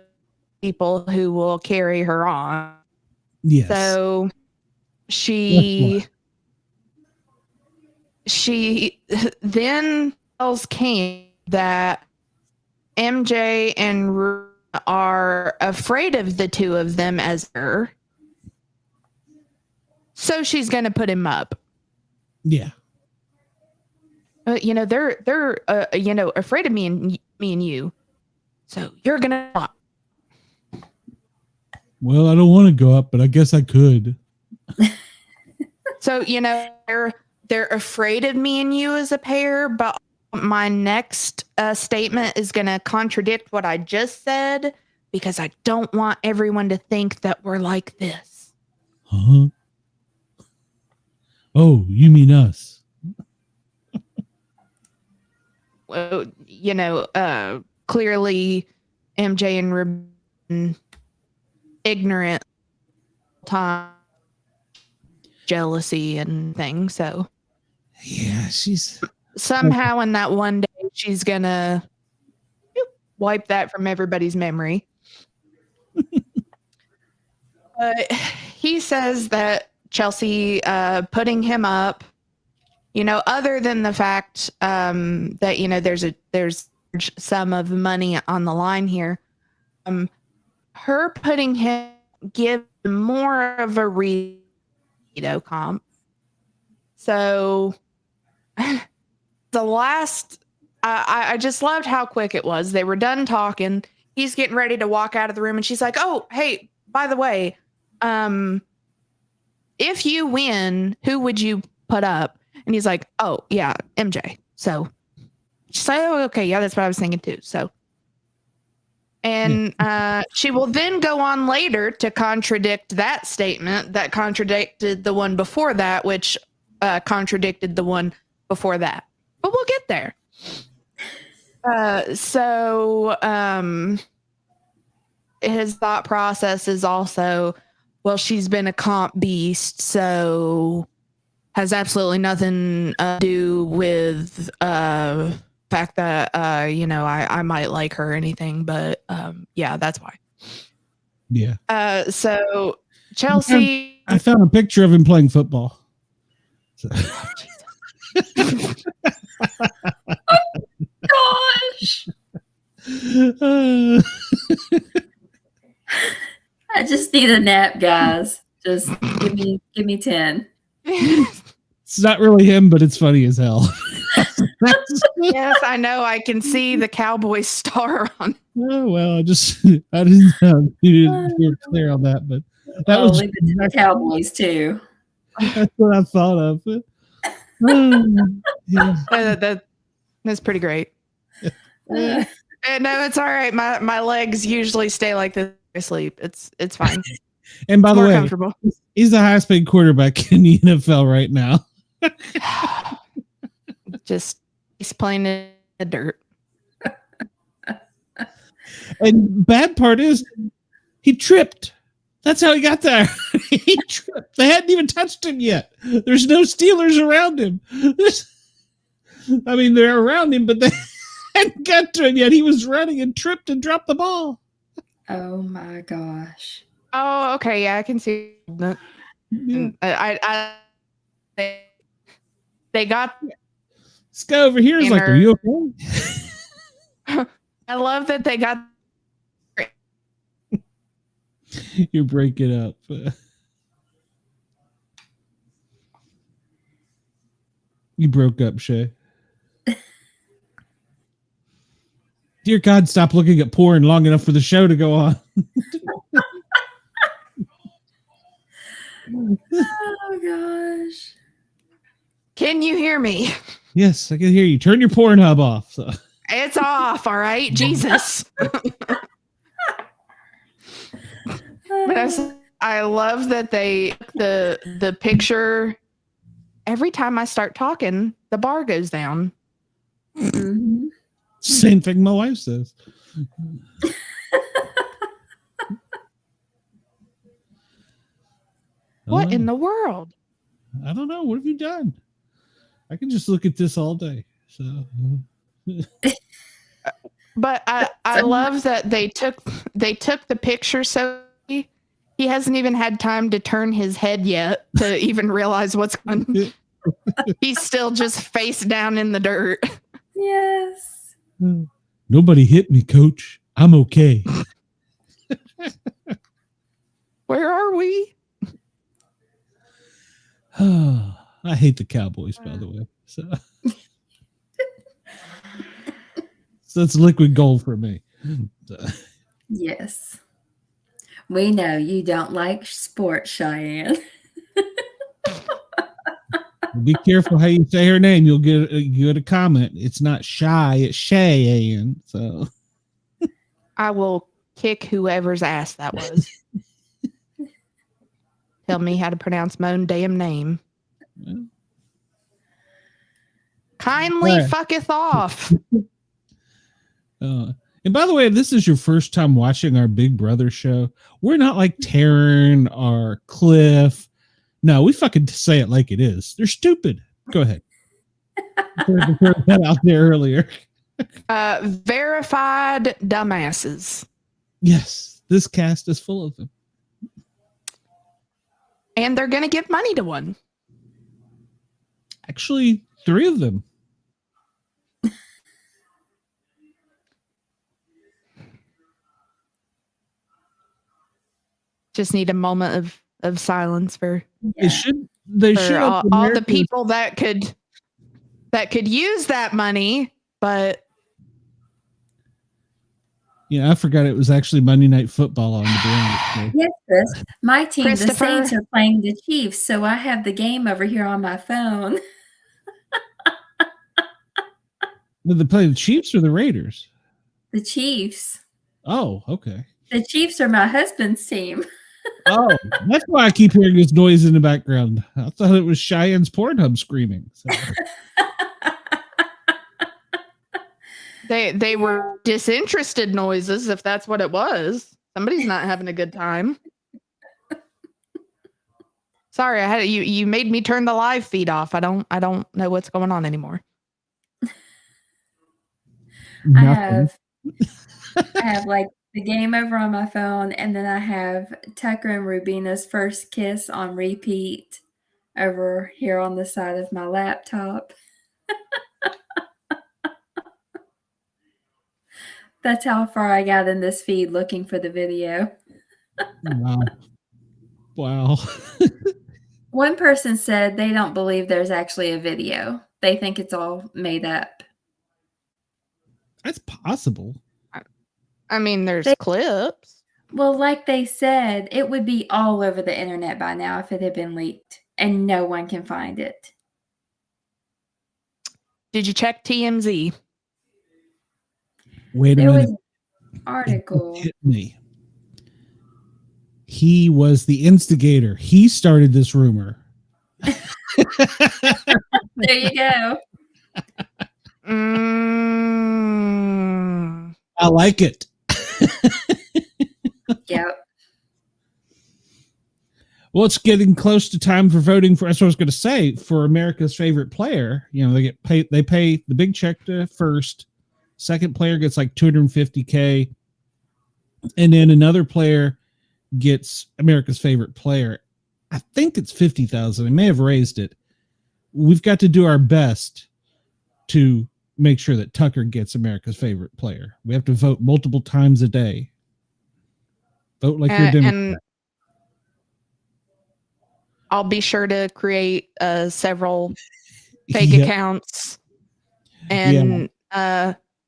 people who will carry her on. Yes. So she then tells Cam that MJ and Rubina are afraid of the two of them as her. So she's going to put him up. Yeah. You know, they're you know, afraid of me and you. So you're going to. Well, I don't want to go up, but I guess I could. So, you know, they're afraid of me and you as a pair, but my next statement is going to contradict what I just said, because I don't want everyone to think that we're like this. Huh? Oh, you mean us? Well, you know, clearly MJ and Rubina ignorant time, jealousy and things. So yeah, she's somehow in that one day she's gonna wipe that from everybody's memory. But he says that Chelsie putting him up, you know, other than the fact that, you know, there's some of money on the line here, her putting him give more of a Veto comp. So the last, I just loved how quick it was. They were done talking. He's getting ready to walk out of the room, and she's like, "Oh, hey, by the way, if you win, who would you put up?" And he's like, "Oh, yeah, MJ." So she's like, "Oh, okay, yeah, that's what I was thinking too." So, and she will then go on later to contradict that statement that contradicted the one before that, which contradicted the one before that. But we'll get there. So his thought process is also, well, she's been a comp beast, so has absolutely nothing to do with fact that you know, I might like her or anything, but yeah, that's why. Yeah. So Chelsie, I found a picture of him playing football. So. Gosh. I just need a nap, guys. Just give me 10. It's not really him, but it's funny as hell. yes, I know. I can see the cowboy star on. Oh well, I didn't you're clear on that, but that was leave it to the Cowboys too. That's what I thought of. Yeah. That's pretty great. No, it's all right. My legs usually stay like this. I sleep. It's fine. And by the way, comfortable. He's the highest paid quarterback in the NFL right now. Just he's playing in the dirt. And bad part is he tripped. That's how he got there. He tripped. They hadn't even touched him yet. There's no Steelers around him. I mean, they're around him, but they hadn't got to him yet. He was running and tripped and dropped the ball. Oh my gosh. Oh, okay. Yeah, I can see that. Yeah. They got this guy over here is like, are you okay? I love that they got. You break it up. You broke up, Shay. Dear God, stop looking at porn long enough for the show to go on. Oh gosh. Can you hear me? Yes, I can hear you. Turn your Pornhub off. So. It's off, all right? Jesus. I love that the picture. Every time I start talking, the bar goes down. Mm-hmm. Same thing my wife says. What in the world? I don't know. What have you done? I can just look at this all day. So, But I love that they took the picture, so he hasn't even had time to turn his head yet to even realize what's going on. He's still just face down in the dirt. Yes. nobody hit me, coach. I'm okay. Where are we? I hate the Cowboys, by the way. So it's liquid gold for me. Yes. We know you don't like sports, Cheyenne. Be careful how you say her name. You'll get a comment. It's not Shy, it's Cheyenne. So I will kick whoever's ass that was. Tell me how to pronounce my own damn name. well, Kindly Right. fucketh off. and by the way, if this is your first time watching our Big Brother show, we're not like Taryn or Cliff. No, we fucking say it like it is. They're stupid. Go ahead. I heard that out there earlier. Verified dumbasses. Yes, this cast is full of them. And they're going to give money to one. Actually, 3 of them. Just need a moment of silence for They should all the people that could use that money, but Yeah, I forgot it was actually Monday Night Football on the brand. Yes, Chris. My team, the Christopher. Saints, are playing the Chiefs, so I have the game over here on my phone. Did they play the Chiefs or the Raiders? The Chiefs. Oh, okay. The Chiefs are my husband's team. Oh, that's why I keep hearing this noise in the background. I thought it was Cheyenne's Pornhub screaming. So. they were disinterested noises, if that's what it was. Somebody's not having a good time. Sorry, I had you made me turn the live feed off. I don't know what's going on anymore. I have like the game over on my phone, and then I have Tucker and Rubina's first kiss on repeat over here on the side of my laptop. That's how far I got in this feed looking for the video. Wow. One person said they don't believe there's actually a video. They think it's all made up. That's possible. I mean, there's clips. Well, like they said, it would be all over the internet by now if it had been leaked, and no one can find it. Did you check TMZ? Wait a There minute. was an article. Hit me. He was the instigator. He started this rumor. There you go. I like it. Yep. Well, it's getting close to time for voting for. That's what I was going to say, for America's favorite player. You know, they get paid. They pay the big check to first. Second player gets like $250K, and then another player gets America's favorite player. I think it's $50,000. They may have raised it. We've got to do our best to make sure that Tucker gets America's favorite player. We have to vote multiple times a day. Vote like you're Democrat. And I'll be sure to create several fake accounts and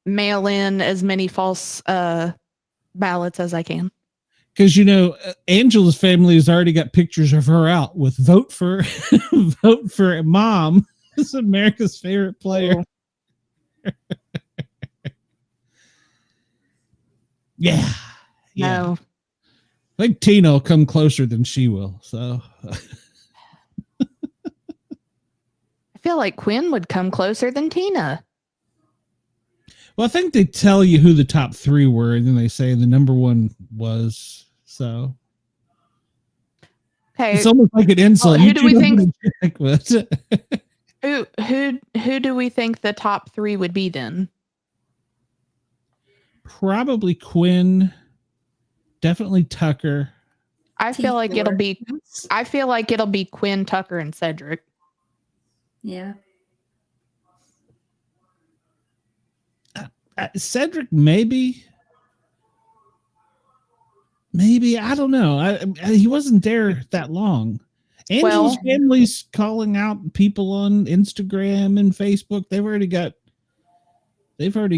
mail in as many false ballots as I can. Because, you know, Angela's family has already got pictures of her out with vote for vote for mom as America's favorite player. Yeah. No. I think Tina will come closer than she will. So I feel like Quinn would come closer than Tina. well, I think they tell you who the top 3 were, and then they say the number 1 was. So Okay. It's almost like an insult. Well, who do we think? But Who do we think the top 3 would be then? probably Quinn. Definitely Tucker. I feel like it'll be Quinn, Tucker, and Cedric. Yeah. Cedric, maybe. I don't know. He wasn't there that long. Angela's family's calling out people on Instagram and Facebook. They've already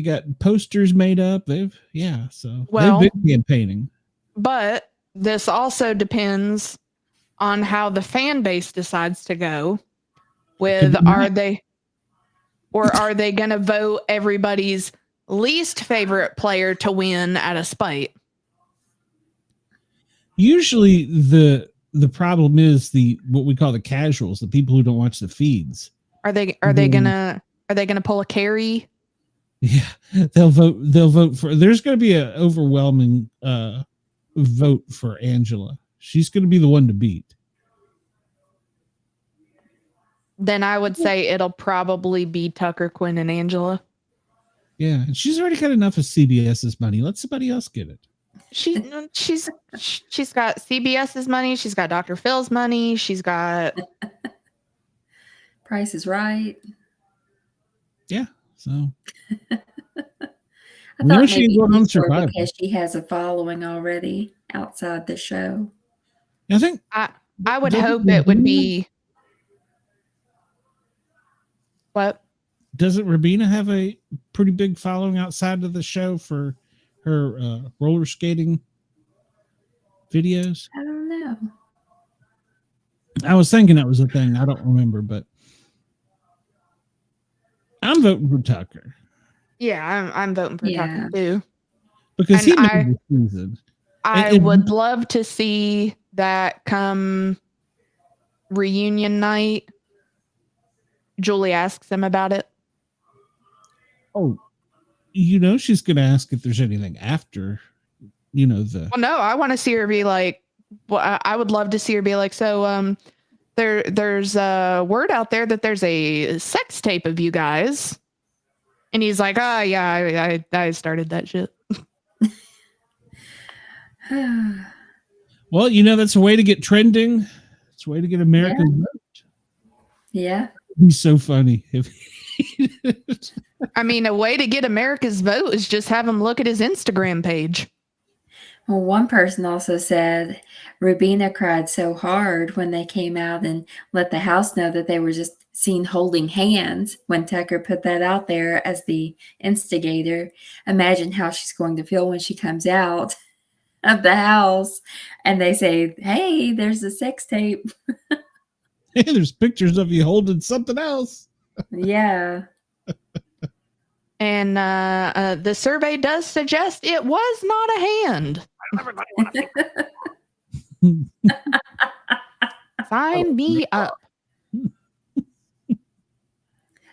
got posters made up. They've been campaigning. But this also depends on how the fan base decides to go. Are they going to vote everybody's least favorite player to win at a spite? Usually the problem is what we call the casuals, the people who don't watch the feeds. Are they gonna pull a carry? Yeah, they'll vote for. There's going to be an overwhelming vote for Angela. She's going to be the one to beat. Then I would say it'll probably be Tucker, Quinn, and Angela. Yeah, and she's already got enough of CBS's money. Let somebody else get it. She's got CBS's money. She's got Dr. Phil's money. She's got Price is Right. Yeah, so I thought maybe Survivor because she has a following already outside the show. I think I would hope it would be. What? Doesn't Rubina have a pretty big following outside of the show for her roller skating videos? I don't know. I was thinking that was a thing. I don't remember, but I'm voting for Tucker. Yeah, I'm voting for Tucker too. Because he made the season. I would love to see that come reunion night. Julie asks him about it. Oh, she's going to ask if there's anything after, the. Well, no, I want to see her be like, well, I would love to see her be like, so, there's a word out there that there's a sex tape of you guys. And he's like, yeah, I started that shit. Well, that's a way to get trending. It's a way to get America's vote. Yeah. He's so funny. I mean, a way to get America's vote is just have him look at his Instagram page. Well, one person also said Rubina cried so hard when they came out and let the house know that they were just seen holding hands when Tucker put that out there as the instigator. Imagine how she's going to feel when she comes out of the house and they say, hey, there's a sex tape. Hey, there's pictures of you holding something else. Yeah. And the survey does suggest it was not a hand. Sign me up.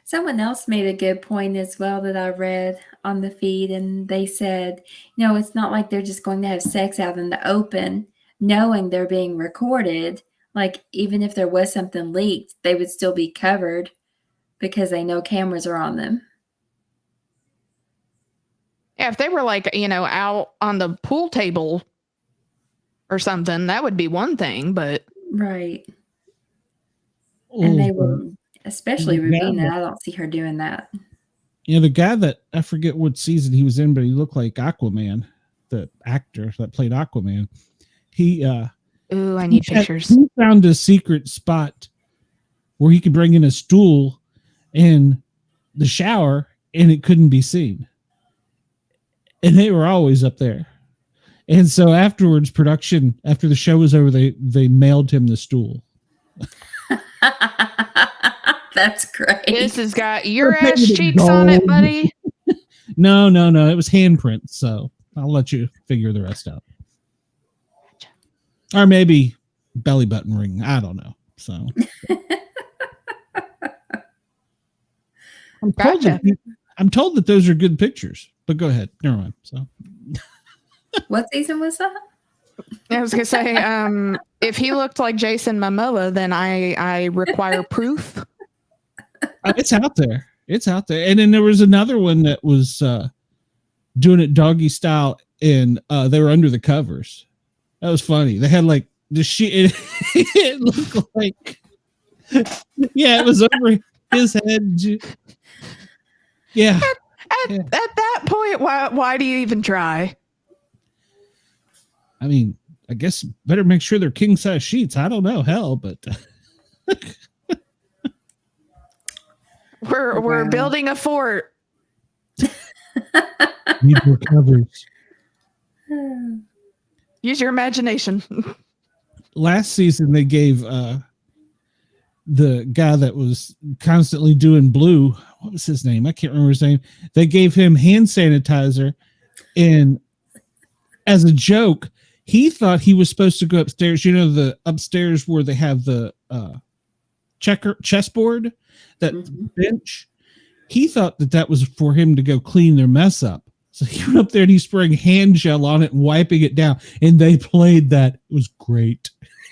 Someone else made a good point as well that I read on the feed, and they said, it's not like they're just going to have sex out in the open, knowing they're being recorded. Like, even if there was something leaked, they would still be covered because they know cameras are on them. Yeah, if they were like, out on the pool table or something, that would be one thing, but. Right. And they would, especially Rubina, I don't see her doing that. The guy that, I forget what season he was in, but he looked like Aquaman, the actor that played Aquaman. I need pictures. He found a secret spot where he could bring in a stool in the shower and it couldn't be seen. And they were always up there. And so afterwards, production, after the show was over, they mailed him the stool. That's great. This has got your ass cheeks on it, buddy. No. It was handprint. So I'll let you figure the rest out. Or maybe belly button ring. I don't know. So I'm told that those are good pictures, but go ahead. Never mind. So what season was that? I was gonna say, if he looked like Jason Momoa, then I require proof. It's out there. It's out there. And then there was another one that was doing it doggy style, and they were under the covers. That was funny. They had like the shit. It looked like, yeah, it was over his head. Yeah. At that point, why do you even try? I mean, I guess better make sure they're king size sheets. I don't know, hell, but we're building a fort. need more covers. Use your imagination. Last season, they gave the guy that was constantly doing blue, what was his name? I can't remember his name. They gave him hand sanitizer, and as a joke, he thought he was supposed to go upstairs. You know, the upstairs where they have the chessboard, that bench. He thought that was for him to go clean their mess up. So he went up there and he's spraying hand gel on it and wiping it down. And they played that. It was great.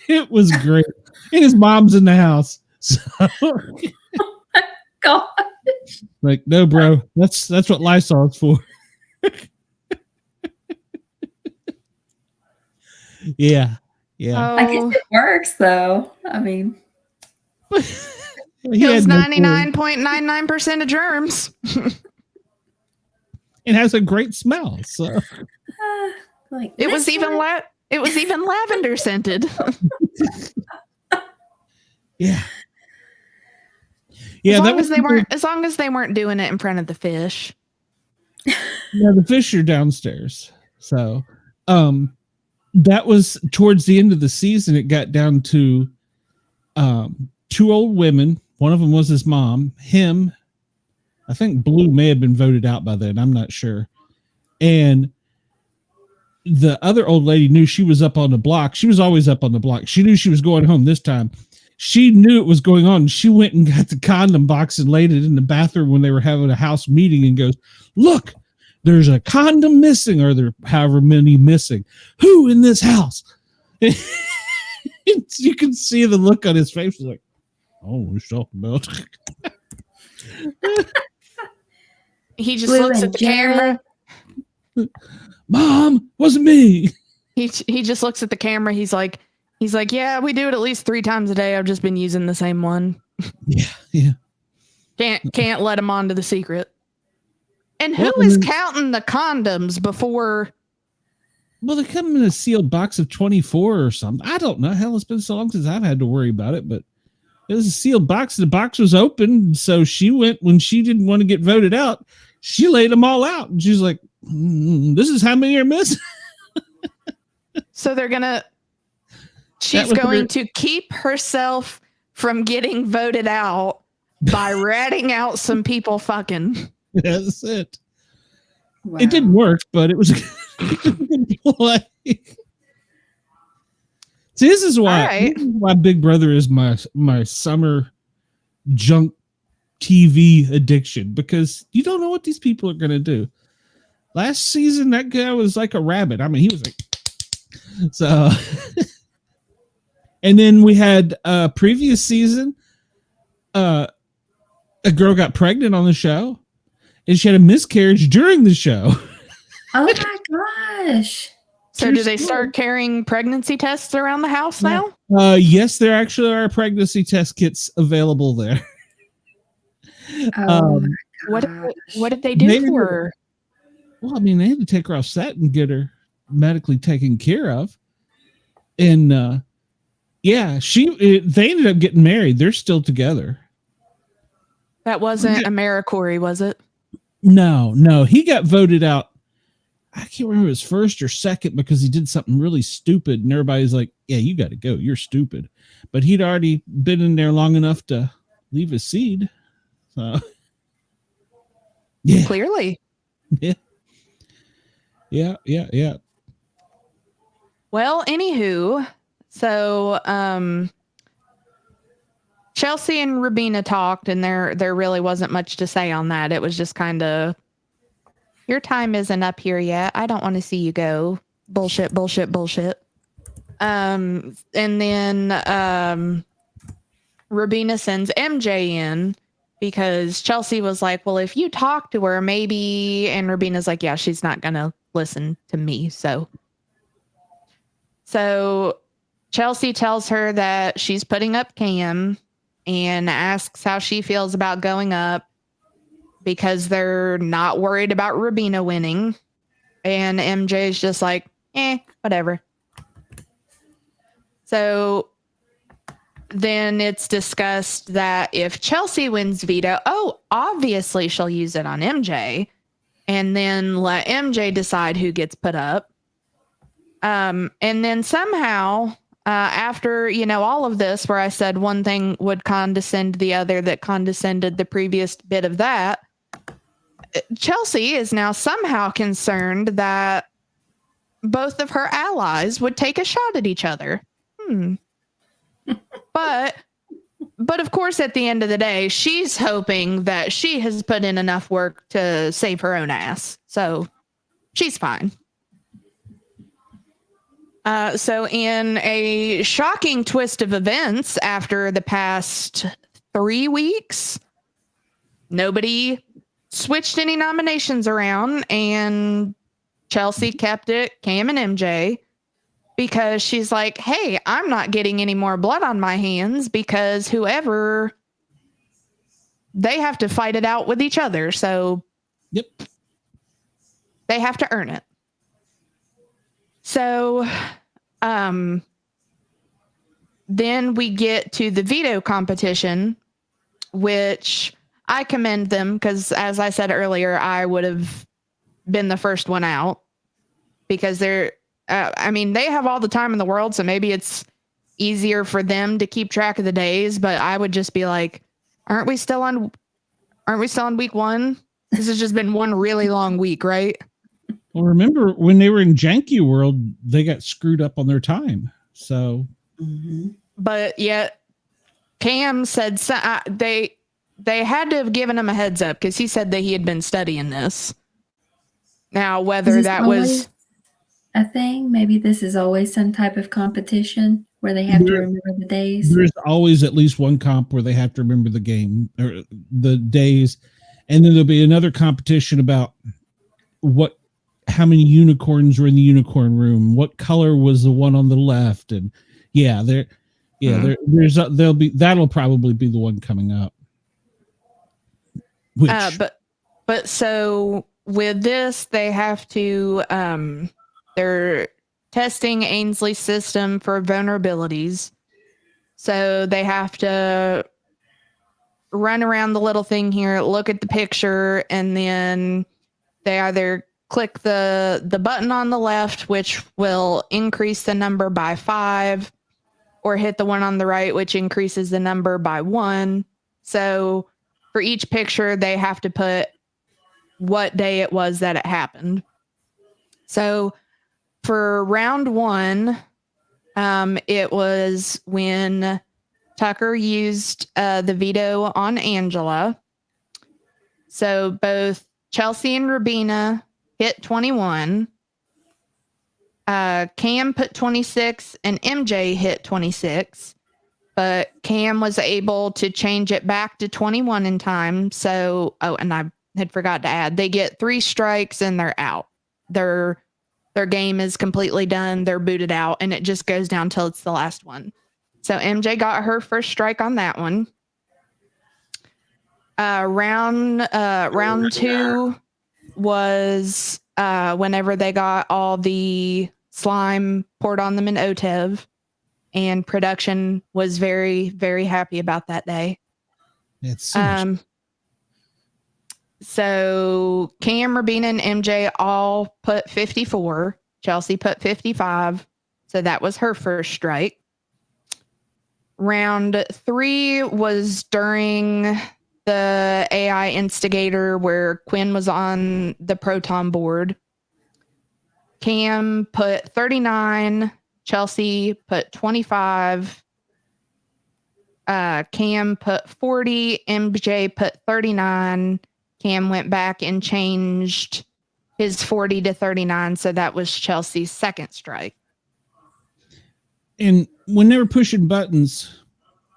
It was great. And his mom's in the house. So, God. like, no, bro, that's what Lysol's for. Yeah. Yeah. Oh, I guess it works though. I mean, He kills had no clue. 99.99% of germs. It has a great smell. So like It was even lavender scented. yeah. Yeah, as long as they weren't doing it in front of the fish. Yeah, the fish are downstairs. So that was towards the end of the season. It got down to two old women. One of them was his mom. Him, I think Blue may have been voted out by then. I'm not sure. And the other old lady knew she was up on the block. She was always up on the block. She knew she was going home this time. She knew it was going on. She went and got the condom box and laid it in the bathroom when they were having a house meeting and goes, "Look, there's a condom missing, or there however many missing. Who in this house?" You can see the look on his face. Like, oh, what are you talking about? He just Blue looks and at the camera. Mom, wasn't me. He just looks at the camera. He's like, yeah, we do it at least 3 times a day. I've just been using the same one. Yeah. Can't let him on to the secret. And who is counting the condoms before? Well, they come in a sealed box of 24 or something. I don't know. Hell, it's been so long since I've had to worry about it, but it was a sealed box. The box was open. So she went, when she didn't want to get voted out, she laid them all out. And she's like, this is how many are missing. So she's going to keep herself from getting voted out by ratting out some people fucking. That's it. wow. It didn't work, but it was a good play. See, this is why Big Brother is my summer junk TV addiction, because you don't know what these people are going to do. Last season, that guy was like a rabbit. I mean, he was like, so. And then we had previous season, a girl got pregnant on the show, and she had a miscarriage during the show. Oh my gosh. So do they start carrying pregnancy tests around the house now? Yes, there actually are pregnancy test kits available there. Oh my What did they do for her? Well, I mean, they had to take her off set and get her medically taken care of. And yeah, they ended up getting married. They're still together. That wasn't AmeriCorey, was it? No, he got voted out. I can't remember his first or second because he did something really stupid, and everybody's like, "Yeah, you got to go. You're stupid." But he'd already been in there long enough to leave his seed. So, yeah, Clearly. Yeah. Well, anywho, so Chelsie and Rubina talked, and there really wasn't much to say on that. It was just kind of, your time isn't up here yet. I don't want to see you go. Bullshit. And then Rubina sends MJ in because Chelsie was like, well, if you talk to her, maybe. And Rubina's like, yeah, she's not going to listen to me. So Chelsie tells her that she's putting up Cam and asks how she feels about going up because they're not worried about Rubina winning. And MJ's just like, whatever. So then it's discussed that if Chelsie wins Veto, obviously she'll use it on MJ and then let MJ decide who gets put up. And then somehow, after, all of this, where I said one thing would condescend the other that condescended the previous bit of that, Chelsie is now somehow concerned that both of her allies would take a shot at each other. But of course, at the end of the day, she's hoping that she has put in enough work to save her own ass. So she's fine. So in a shocking twist of events, after the past 3 weeks, nobody switched any nominations around, and Chelsie kept it Cam and MJ because she's like, hey, I'm not getting any more blood on my hands because whoever, they have to fight it out with each other. So Yep. They have to earn it. So then we get to the veto competition, which I commend them because, as I said earlier, I would have been the first one out because they're, they have all the time in the world, so maybe it's easier for them to keep track of the days, but I would just be like, aren't we still on week 1? This has just been one really long week, right? Well, remember when they were in Janky World, they got screwed up on their time. So, but yet Cam said they had to have given him a heads up because he said that he had been studying this. Now, whether that was a thing, maybe this is always some type of competition where they have to remember the days. There's always at least one comp where they have to remember the game or the days, and then there'll be another competition about how many unicorns were in the unicorn room, what color was the one on the left, and that'll probably be the one coming up. But so with this, they have to they're testing Ainsley's system for vulnerabilities. So they have to run around the little thing here, look at the picture, and then they either click the button on the left, which will increase the number by 5, or hit the one on the right, which increases the number by 1. So for each picture, they have to put what day it was that it happened. So for round 1, it was when Tucker used the veto on Angela. So both Chelsie and Rubina hit 21. Cam put 26 and MJ hit 26. But Cam was able to change it back to 21 in time. So, and I had forgot to add, they get 3 strikes and they're out. Their game is completely done. They're booted out, and it just goes down till it's the last one. So MJ got her first strike on that one. Round 2 was whenever they got all the slime poured on them in OTEV, and production was very, very happy about that day. It's so Cam, Rubina, and MJ all put 54. Chelsie put 55. So that was her first strike. Round 3 was during the AI instigator where Quinn was on the Proton board. Cam put 39. Chelsie put 25. Cam put 40. MJ put 39. Cam went back and changed his 40 to 39. So that was Chelsea's second strike. And when they were pushing buttons,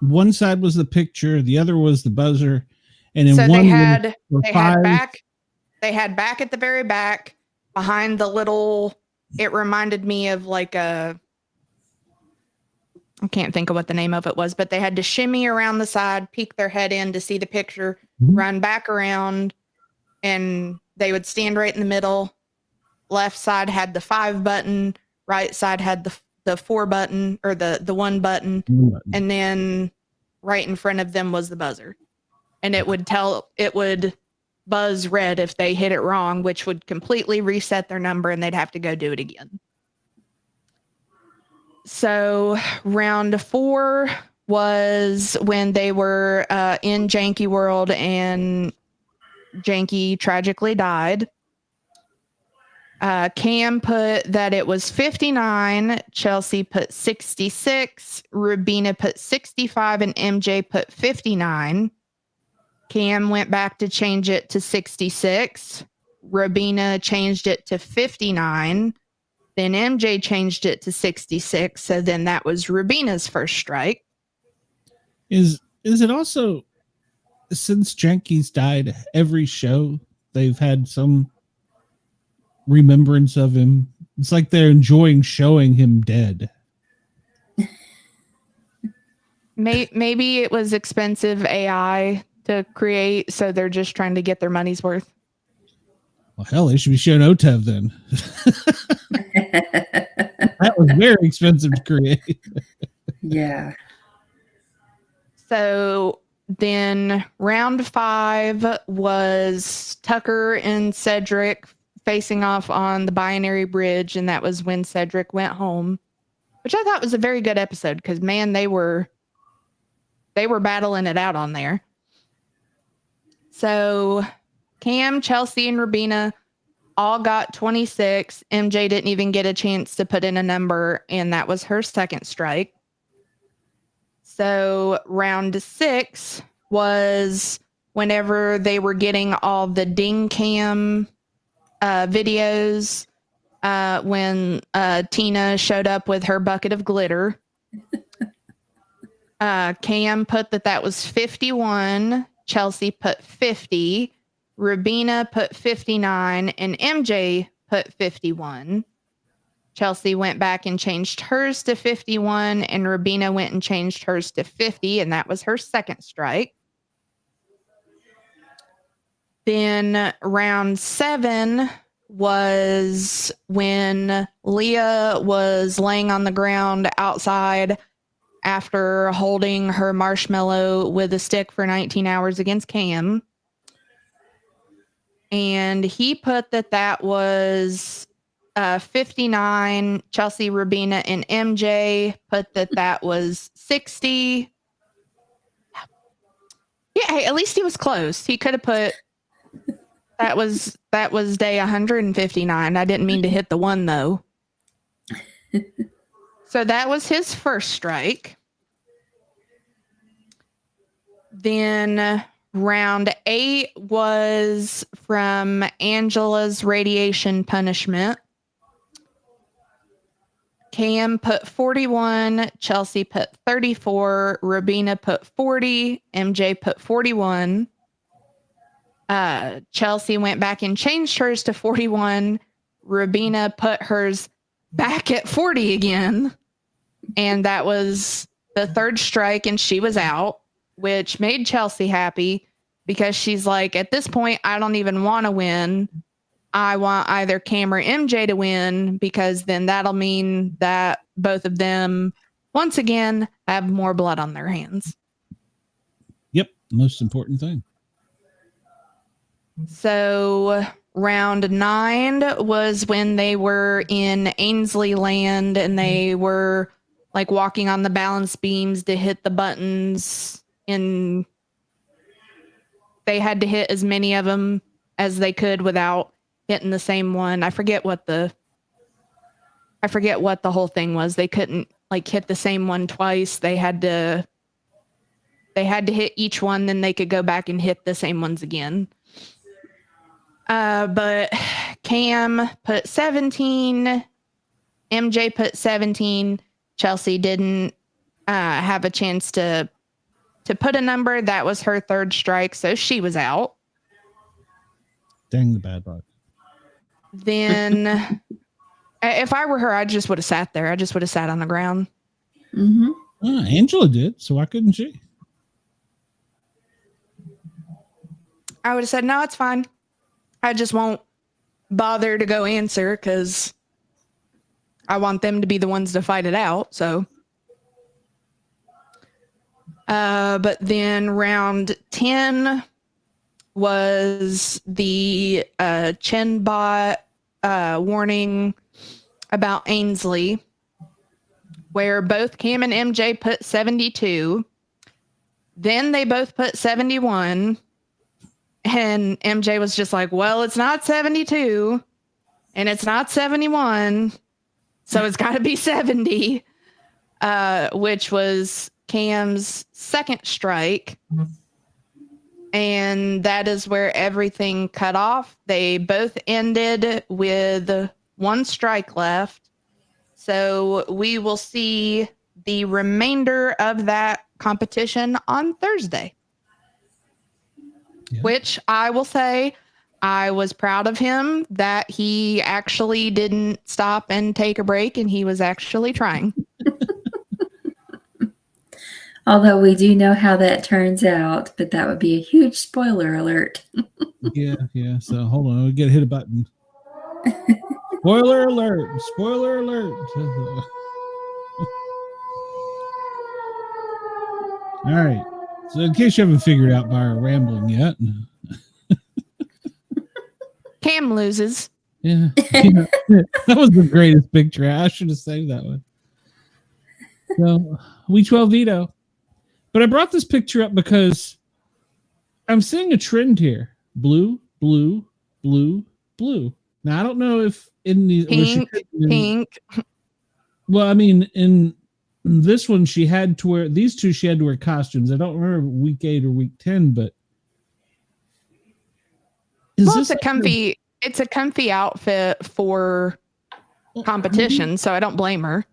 one side was the picture, the other was the buzzer, and in So one they had back at the very back behind the little. It reminded me of like I can't think of what the name of it was, but they had to shimmy around the side, peek their head in to see the picture, run back around, and they would stand right in the middle. Left side had the 5 button, right side had the 4 button or the 1 button, and then right in front of them was the buzzer. And it would buzz red if they hit it wrong, which would completely reset their number and they'd have to go do it again. So round 4 was when they were in Janky World and Janky tragically died. Cam put that it was 59, Chelsie put 66, Rubina put 65, and MJ put 59. Cam went back to change it to 66. Rubina changed it to 59. Then MJ changed it to 66. So then that was Rubina's first strike. Is it also, since Janky's died, every show they've had some remembrance of him? It's like they're enjoying showing him dead. Maybe it was expensive AI to create, so they're just trying to get their money's worth. Well, hell, they should be showing OTEV then. That was very expensive to create. Yeah. So then round 5 was Tucker and Cedric facing off on the binary bridge, and that was when Cedric went home, which I thought was a very good episode because, man, they were battling it out on there. So Cam, Chelsie, and Rubina all got 26. MJ didn't even get a chance to put in a number, and that was her second strike. So round 6 was whenever they were getting all the ding cam videos when Tina showed up with her bucket of glitter. Cam put that was 51. Chelsie put 50. Rubina put 59. And MJ put 51. Chelsie went back and changed hers to 51. And Rubina went and changed hers to 50. And that was her second strike. Then round 7 was when Leah was laying on the ground outside after holding her marshmallow with a stick for 19 hours against Cam. And he put that was 59. Chelsie, Rubina, and MJ put that was 60. Yeah, hey, at least he was close. He could have put that was day 159. I didn't mean to hit the 1 though. So that was his first strike. Then round 8 was from Angela's radiation punishment. Cam put 41, Chelsie put 34, Rubina put 40, MJ put 41. Chelsie went back and changed hers to 41. Rubina put hers back at 40 again. And that was the third strike, and she was out, which made Chelsie happy because she's like, at this point, I don't even want to win. I want either Cam or MJ to win because then that'll mean that both of them, once again, have more blood on their hands. Yep, most important thing. So round 9 was when they were in Ainsley Land and they were like walking on the balance beams to hit the buttons, and they had to hit as many of them as they could without hitting the same one. I forget what the whole thing was. They couldn't like hit the same one twice. They had to hit each one, then they could go back and hit the same ones again. But Cam put 17, MJ put 17, Chelsie didn't have a chance to put a number. That was her third strike, so she was out. Dang the bad luck. Then, if I were her, I just would have sat there. I just would have sat on the ground. Angela did, so why couldn't she? I would have said, no, it's fine. I just won't bother to go answer because I want them to be the ones to fight it out. So, but then round 10 was the chin bot warning about Ainsley, where both Cam and MJ put 72. Then they both put 71. And MJ was just like, well, it's not 72 and it's not 71. So it's got to be 70, which was Cam's second strike. And that is where everything cut off. They both ended with one strike left. So we will see the remainder of that competition on Thursday. Yeah. Which I will say, I was proud of him that he actually didn't stop and take a break, and he was actually trying. Although we do know how that turns out, but that would be a huge spoiler alert. Yeah. So hold on, we gotta hit a button. Spoiler alert! Spoiler alert! All right. So in case you haven't figured out by our rambling yet. Cam loses. Yeah. That was the greatest picture. I should have saved that one. So week 12 veto. But I brought this picture up because I'm seeing a trend here. Blue, blue, blue, blue. Now I don't know if in the pink. Well, I mean, in this one, she had to wear these two. She had to wear costumes. I don't remember week 8 or week 10, but it's a comfy outfit for competition. So I don't blame her.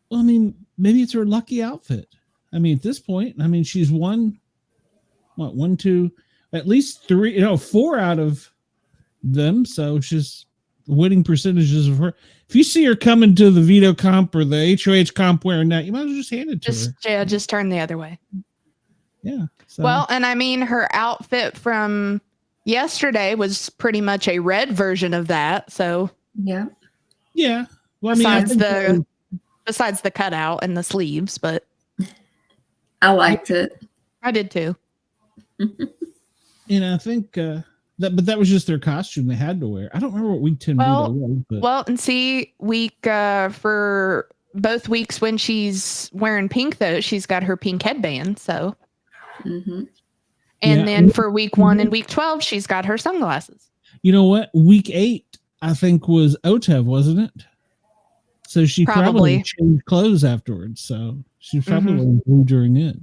Well, I mean, maybe it's her lucky outfit. I mean, at this point, I mean, she's won one, two, at least 3, 4 out of them. So she's winning percentages of her. If you see her coming to the veto comp or the HOH comp wearing that, you might as well just hand it to her. Yeah, just turn the other way. Yeah. So. Well, and I mean, her outfit from yesterday was pretty much a red version of that. So yeah. Well, I mean, besides the cutout and the sleeves, but I liked it. I did too. I think that was just their costume they had to wear. I don't remember what week 10 was. But. Well, and see, for both weeks when she's wearing pink, though, she's got her pink headband. So, and then for week 1 and week 12, she's got her sunglasses. You know what? Week 8, I think, was OTEV, wasn't it? So she probably changed clothes afterwards. So she probably wearing blue during it.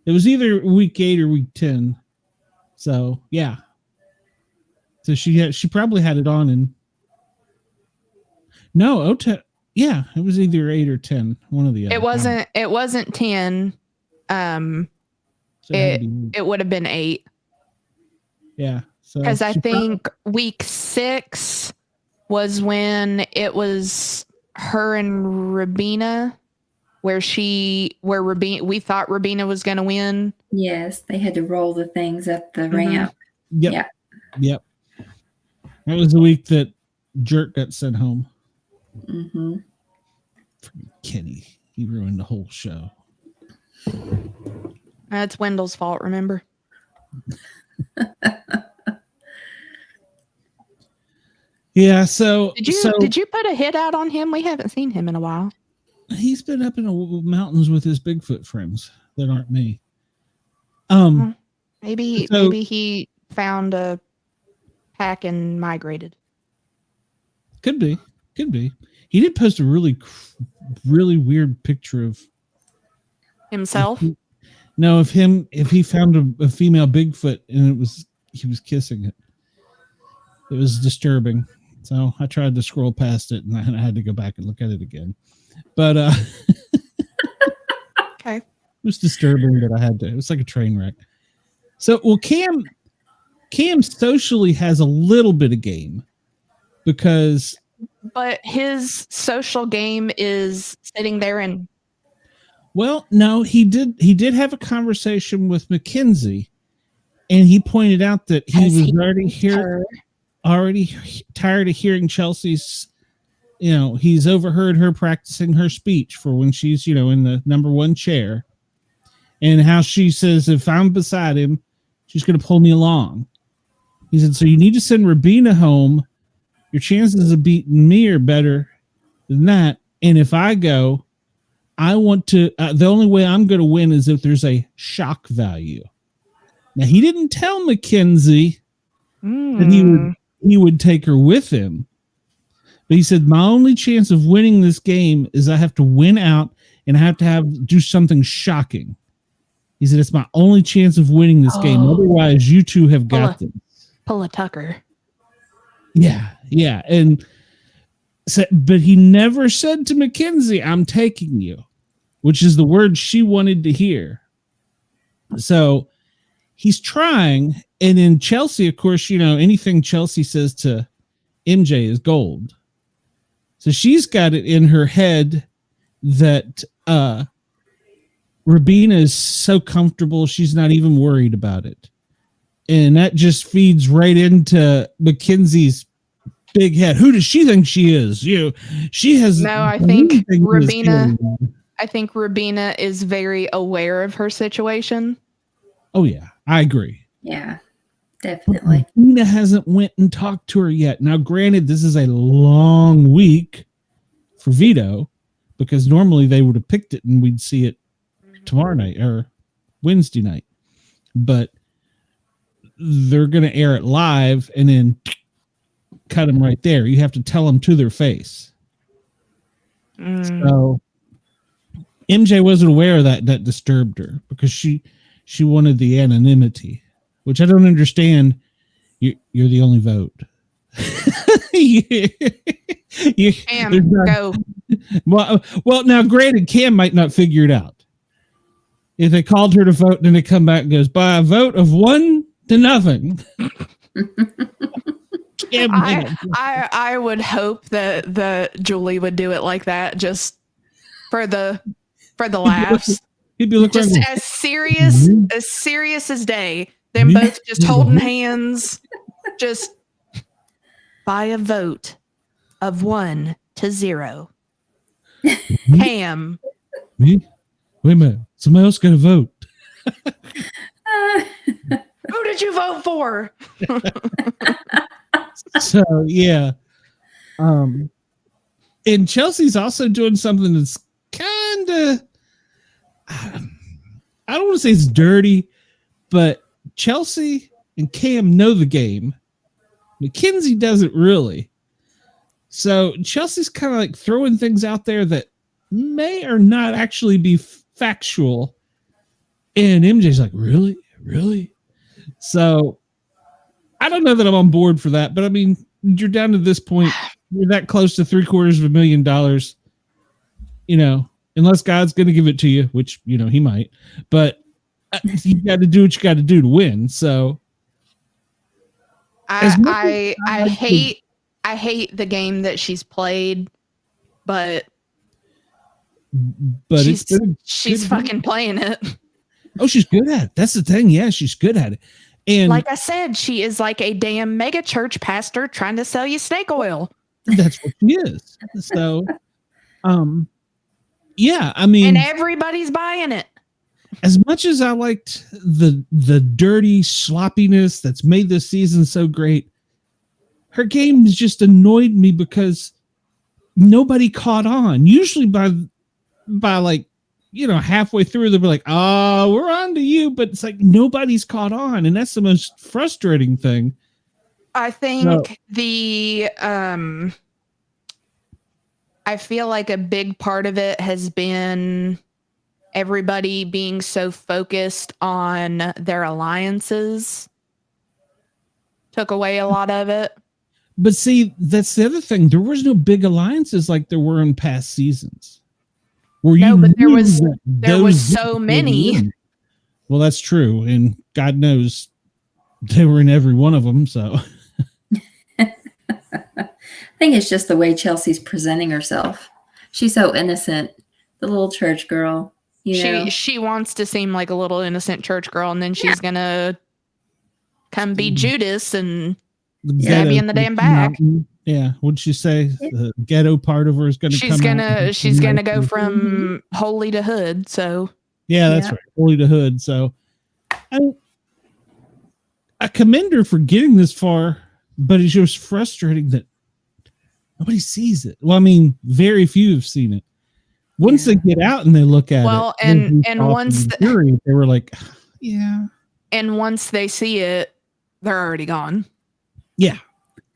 It was either week 8 or week 10. So yeah. So she probably had it on OTEV. Yeah, it was either 8 or 10. One of the other. It wasn't 10. It would have been 8. Yeah. So because I think week 6 was when it was her and Rubina, where we thought Rubina was going to win. Yes, they had to roll the things up the ramp. Yep. That was the week that Jerk got sent home. Kenny, he ruined the whole show. That's Wendell's fault, remember? Yeah, so did you put a hit out on him? We haven't seen him in a while. He's been up in the mountains with his Bigfoot friends that aren't me. Maybe he found a pack and migrated. Could be. He did post a really, really weird picture of himself. If he found a female Bigfoot and he was kissing it. It was disturbing. So I tried to scroll past it, and I had to go back and look at it again. But Okay. it was disturbing that I had to. It was like a train wreck. So, well, Cam socially has a little bit of game because, But his social game is sitting there and well, no, he did have a conversation with Mackenzie, and he pointed out that he Has was he already tired of hearing Chelsea's, he's overheard her practicing her speech for when she's, in the number one chair, and how she says, if I'm beside him, she's going to pull me along. He said, so you need to send Rubina home. Your chances of beating me are better than that. And if I go, I want to, the only way I'm going to win is if there's a shock value. Now, he didn't tell Mackenzie that he would take her with him. But he said, my only chance of winning this game is I have to win out and I have to do something shocking. He said, it's my only chance of winning this game. Otherwise, you two have got this. Pull a Tucker. Yeah. And so, but he never said to Mackenzie, I'm taking you, which is the word she wanted to hear. So he's trying. And in Chelsie, of course, anything Chelsie says to MJ is gold. So she's got it in her head that Rubina is so comfortable, she's not even worried about it. And that just feeds right into Mackenzie's big head. Who does she think she is? She has no. I think Rubina. I think Rubina is very aware of her situation. Oh yeah, I agree. Yeah, definitely. But Rubina hasn't went and talked to her yet. Now, granted, this is a long week for Veto because normally they would have picked it and we'd see it tomorrow night or Wednesday night, but they're going to air it live and then cut them right there. You have to tell them to their face. So MJ wasn't aware of that. That disturbed her because she wanted the anonymity, which I don't understand. You're the only vote. Cam, go. Well, now granted, Cam might not figure it out. If they called her to vote, then they come back and goes, by a vote of 1-0. I would hope that Julie would do it like that, just for the laughs. He'd be looking just as serious as day. Them both just holding hands, just by a vote of 1-0. Cam. Me? Wait a minute. Somebody else got to vote. Who did you vote for? So, yeah. And Chelsea's also doing something that's kind of, I don't want to say it's dirty, but Chelsie and Cam know the game. Mackenzie doesn't really. So Chelsea's kind of like throwing things out there that may or not actually be factual. And MJ's like, really? Really? So I don't know that I'm on board for that, but I mean, you're down to this point. You're that close to $750,000, unless God's going to give it to you, which, he might, but you got to do what you got to do to win. So I hate the game that she's played, but she's fucking playing it. Oh, she's good at it. That's the thing. Yeah, she's good at it. And like I said, she is like a damn mega church pastor trying to sell you snake oil. That's what she is. So, yeah, I mean, and everybody's buying it. As much as I liked the dirty sloppiness that's made this season so great, her game has just annoyed me because nobody caught on. Usually by like, halfway through, they'll be like, oh, we're on to you. But it's like nobody's caught on. And that's the most frustrating thing. I think I feel like a big part of it has been everybody being so focused on their alliances took away a lot of it. But see, that's the other thing. There was no big alliances like there were in past seasons. Where No, you but there knew was that there was those so guys many. were in. Well, that's true, and God knows they were in every one of them. So I think it's just the way Chelsea's presenting herself. She's so innocent, the little church girl. You know? She wants to seem like a little innocent church girl, and then she's gonna come be Judas and stab you in the damn back. Yeah, what'd she say? The ghetto part of her is going to come out. She's gonna go from holy to hood. So yeah, that's right, holy to hood. So I commend her for getting this far, but it's just frustrating that nobody sees it. Well, I mean, very few have seen it. Once they get out and they look at it, and once the jury, they were like, yeah. And once they see it, they're already gone. Yeah.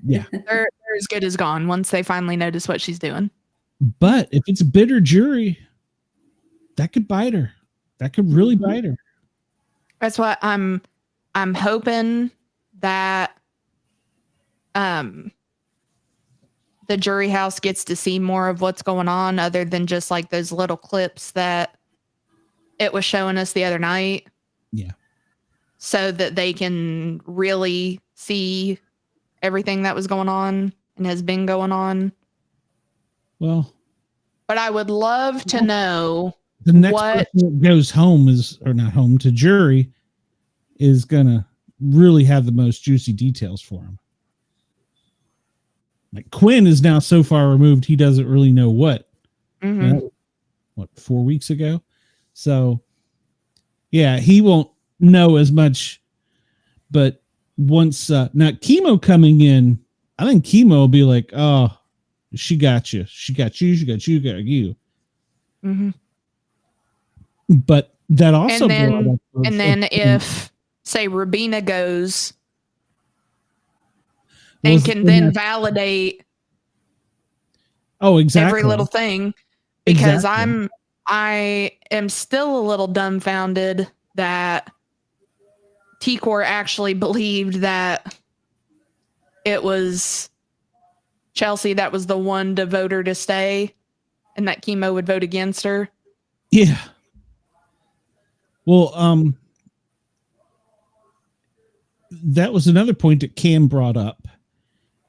Yeah. They're as good as gone once they finally notice what she's doing. But if it's a bitter jury, that could bite her. That could really bite her. That's what I'm hoping that the jury house gets to see more of what's going on other than just like those little clips that it was showing us the other night. Yeah. So that they can really see everything that was going on and has been going on. Well, but I would love to know the next person that goes home to jury is going to really have the most juicy details for him. Like Quinn is now so far removed, he doesn't really know what. Mm-hmm. 4 weeks ago? So, yeah, he won't know as much. But once now Kimo coming in, I think Kimo will be like, "Oh, she got you. She got you. She got you. Got you." Mm-hmm. But that also and then if say Rubina goes and can then validate exactly every little thing, because I am still a little dumbfounded that T-Core actually believed that it was Chelsie that was the one to vote her to stay and that Kimo would vote against her. Yeah. Well, that was another point that Cam brought up,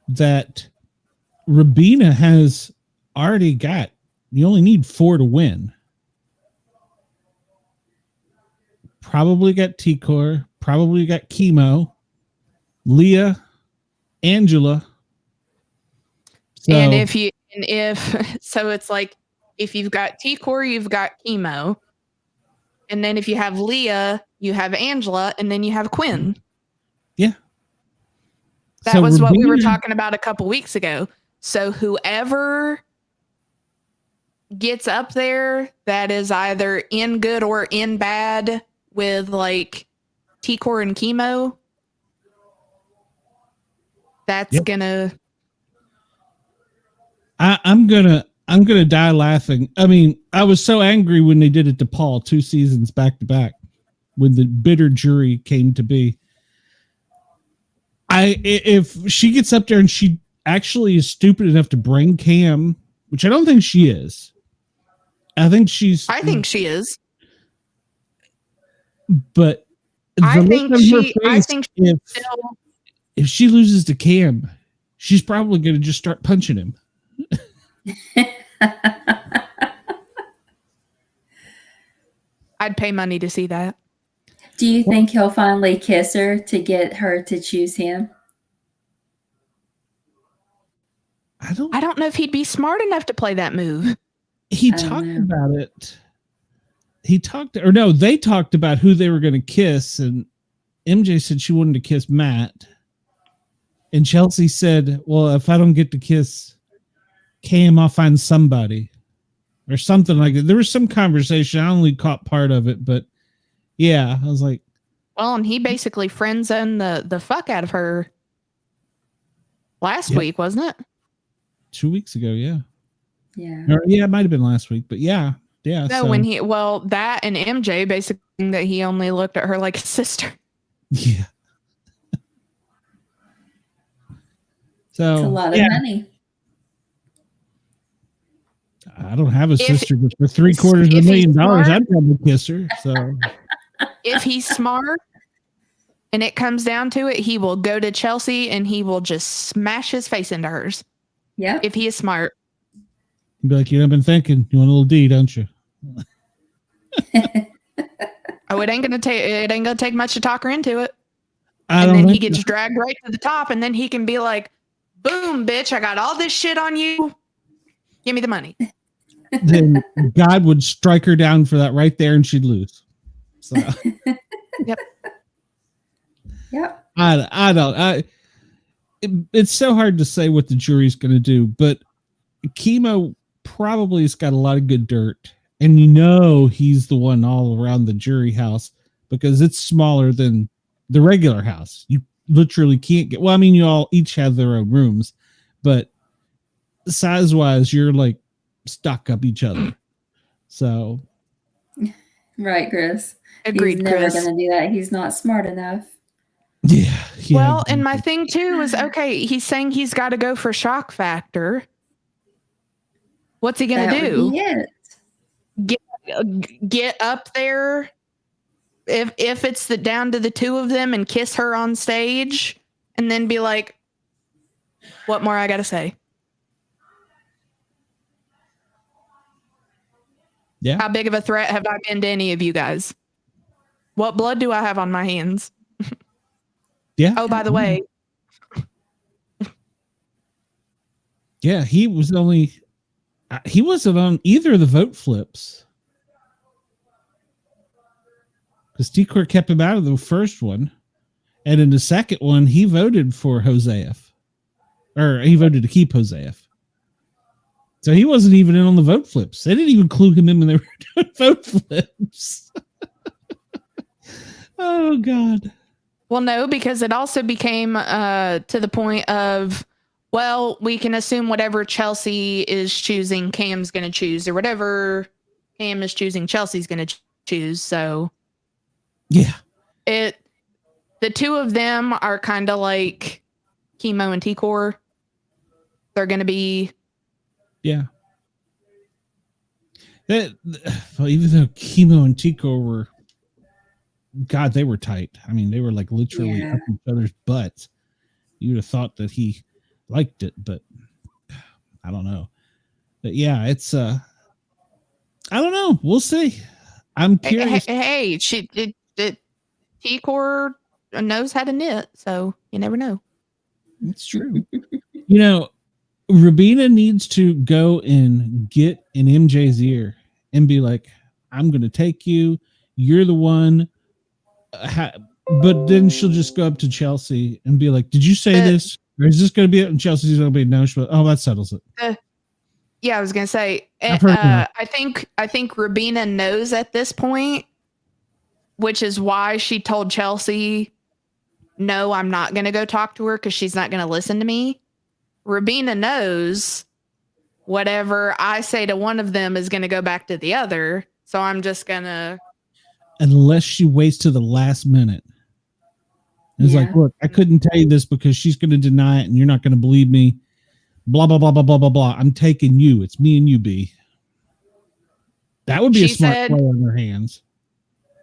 that Rubina has already got, you only need 4 to win. Probably got T-Core, probably got Kimo, Leah, Angela. So, so it's like, if you've got T-Core, you've got Kimo. And then if you have Leah, you have Angela, and then you have Quinn. Yeah. That was Rubina, what we were talking about a couple weeks ago. So whoever gets up there that is either in good or in bad with like T-Core and Kimo, that's gonna... I'm gonna die laughing. I mean, I was so angry when they did it to Paul 2 seasons back to back, when the bitter jury came to be. If she gets up there and she actually is stupid enough to bring Cam, which I don't think she is. I think she is. But if she loses to Cam, she's probably going to just start punching him. I'd pay money to see that. Do you think he'll finally kiss her to get her to choose him? I don't know if he'd be smart enough to play that move. He talked about it. They talked about who they were going to kiss, and MJ said she wanted to kiss Matt. And Chelsie said, well, if I don't get to kiss Cam, I'll find somebody. Or something like that. There was some conversation. I only caught part of it, but yeah, I was like, well, and he basically friend-zoned the fuck out of her last week, wasn't it? 2 weeks ago, yeah. Yeah. Or, yeah, it might have been last week, but yeah. Yeah. No, that and MJ basically that he only looked at her like a sister. Yeah. So It's a lot of money. I don't have a sister, but for $750,000, I'd probably kiss her. So if he's smart and it comes down to it, he will go to Chelsie and he will just smash his face into hers. Yeah. If he is smart. Be like, I've been thinking, you want a little D, don't you? Oh, it ain't gonna take much to talk her into it. And then he gets dragged right to the top, and then he can be like, boom, bitch, I got all this shit on you. Give me the money. Then God would strike her down for that right there, and she'd lose. So Yep. It's so hard to say what the jury's going to do, but Kimo probably has got a lot of good dirt, and he's the one all around the jury house because it's smaller than the regular house. You literally can't get. Well, I mean, you all each have their own rooms, but size-wise, you're like stuck up each other. So, right, Chris. Agreed. He's never going to do that. He's not smart enough. Yeah. Well, and my thing too is, okay, he's saying he's got to go for shock factor. What's he going to do? Get up there. If it's down to the two of them and kiss her on stage and then be like, what more I got to say? Yeah. How big of a threat have I been to any of you guys? What blood do I have on my hands? Yeah. Oh, by the way. Yeah, he wasn't on either of the vote flips. Because T-Court kept him out of the first one. And in the second one, he voted for Josef. Or he voted to keep Josef. So he wasn't even in on the vote flips. They didn't even include him in when they were doing vote flips. Oh, God. Well, no, because it also became to the point of, well, we can assume whatever Chelsie is choosing, Cam's going to choose, or whatever Cam is choosing, Chelsea's going to choose. So, yeah, the two of them are kind of like Kimo and T-Core. They're going to be, yeah. Well, even though Kimo and T-Core were, God, they were tight. I mean, they were like literally up each other's butts. You would have thought that he liked it, but I don't know. But yeah, it's I don't know. We'll see. I'm curious. Hey, T-Core knows how to knit, so you never know. It's true. Rubina needs to go and get in MJ's ear and be like, I'm going to take you. You're the one. But then she'll just go up to Chelsie and be like, did you say this? Or is this going to be it? And Chelsea's going to be, no. Oh, that settles it. Yeah, I was going to say, I think Rubina knows at this point, which is why she told Chelsie, no, I'm not going to go talk to her because she's not going to listen to me. Rubina knows whatever I say to one of them is going to go back to the other. So I'm just going to. Unless she waits to the last minute. And it's like, look, I couldn't tell you this because she's going to deny it and you're not going to believe me. Blah, blah, blah, blah, blah, blah, blah. I'm taking you. It's me and you, B. That would be a smart play on her hands.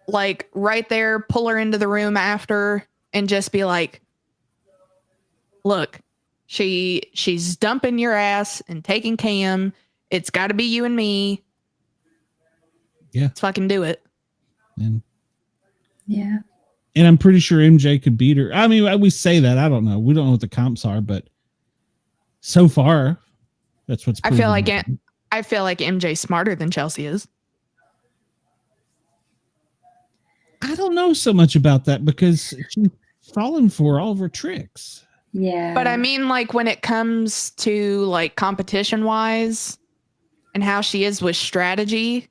Like right there, pull her into the room after and just be like, look, she's dumping your ass and taking Cam. It's got to be you and me. Yeah. Let's fucking do it. And I'm pretty sure MJ could beat her. I mean, we say that. I don't know. We don't know what the comps are, but so far, that's what's. I feel like MJ's smarter than Chelsie is. I don't know so much about that because she's fallen for all of her tricks. Yeah, but I mean, like when it comes to like competition wise, and how she is with strategy.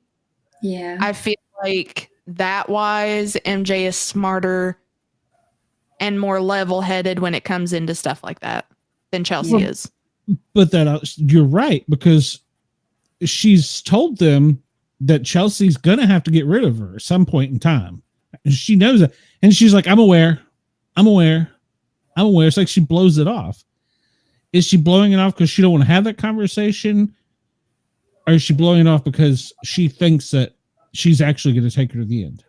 Yeah, I feel like. That wise, MJ is smarter and more level-headed when it comes into stuff like that than Chelsie is. But you're right, because she's told them that Chelsea's gonna have to get rid of her at some point in time. And she knows that, and she's like, "I'm aware." It's like she blows it off. is she blowing it off because she don't want to have that conversation? Or is she blowing it off because she thinks that she's actually going to take her to the end?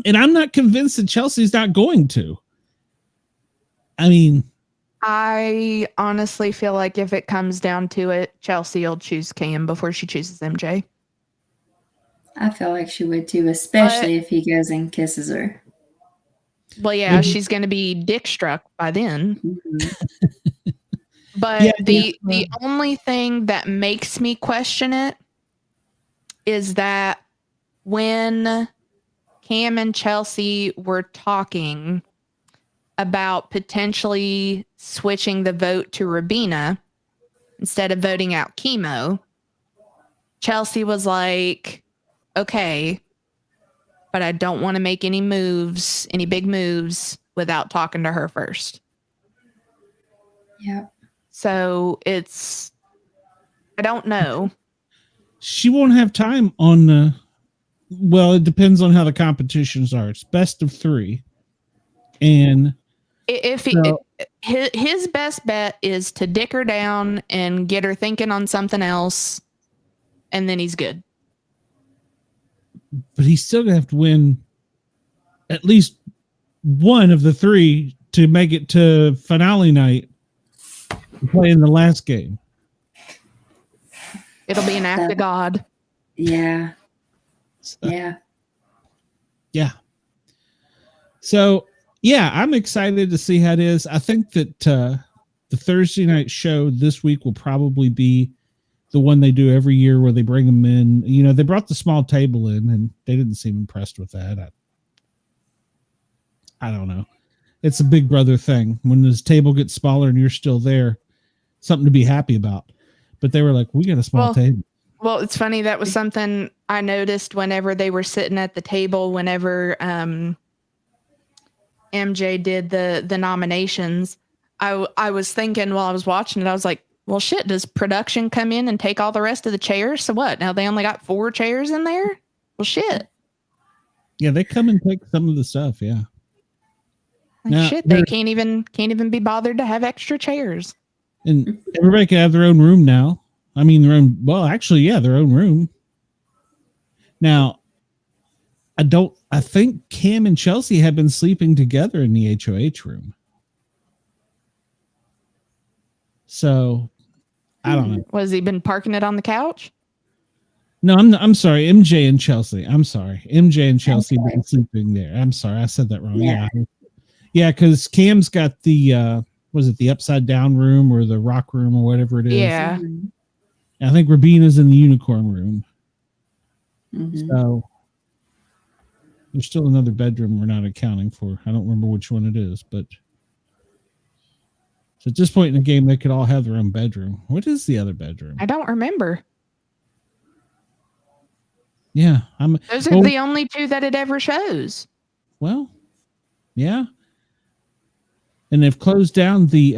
And I'm not convinced that Chelsea's not going to. I mean, I honestly feel like if it comes down to it, Chelsie will choose Cam before she chooses MJ. I feel like she would too, especially if he goes and kisses her. Well, yeah, she's going to be dick struck by then. Mm-hmm. But the only thing that makes me question it is that when Cam and Chelsie were talking about potentially switching the vote to Rubina instead of voting out Kimo, Chelsie was like, okay, but I don't want to make any big moves without talking to her first. Yeah. So I don't know. She won't have time on well, it depends on how the competitions are. It's best of 3. And his best bet is to dick her down and get her thinking on something else, and then he's good. But he's still gonna have to win at least one of the 3 to make it to finale night and play in the last game. It'll be an act of God. Yeah. So, yeah. Yeah. So, yeah, I'm excited to see how it is. I think that the Thursday night show this week will probably be the one they do every year where they bring them in. You know, they brought the small table in and they didn't seem impressed with that. I don't know. It's a Big Brother thing. When this table gets smaller and you're still there, something to be happy about. But they were like, we got a small table. Well, it's funny. That was something I noticed whenever they were sitting at the table, whenever MJ did the nominations. I was thinking while I was watching it, I was like, well, shit, does production come in and take all the rest of the chairs? So what? Now they only got 4 chairs in there? Well, shit. Yeah, they come and take some of the stuff, yeah. Like, now, shit, they can't even be bothered to have extra chairs. And everybody can have their own room now. I mean, their own room. Now, I think Cam and Chelsie have been sleeping together in the HOH room. So, I don't know. Was he been parking it on the couch? No, I'm sorry. MJ and Chelsie. I'm sorry. MJ and Chelsie have been sleeping there. I'm sorry. I said that wrong. Yeah. Yeah, because Cam's got the, was it the upside down room or the rock room or whatever it is? Yeah. I think Rubina's in the unicorn room. Mm-hmm. So there's still another bedroom we're not accounting for. I don't remember which one it is, but so at this point in the game, they could all have their own bedroom. What is the other bedroom? I don't remember. Yeah. Those are the only 2 that it ever shows. Well, yeah. And they've closed down the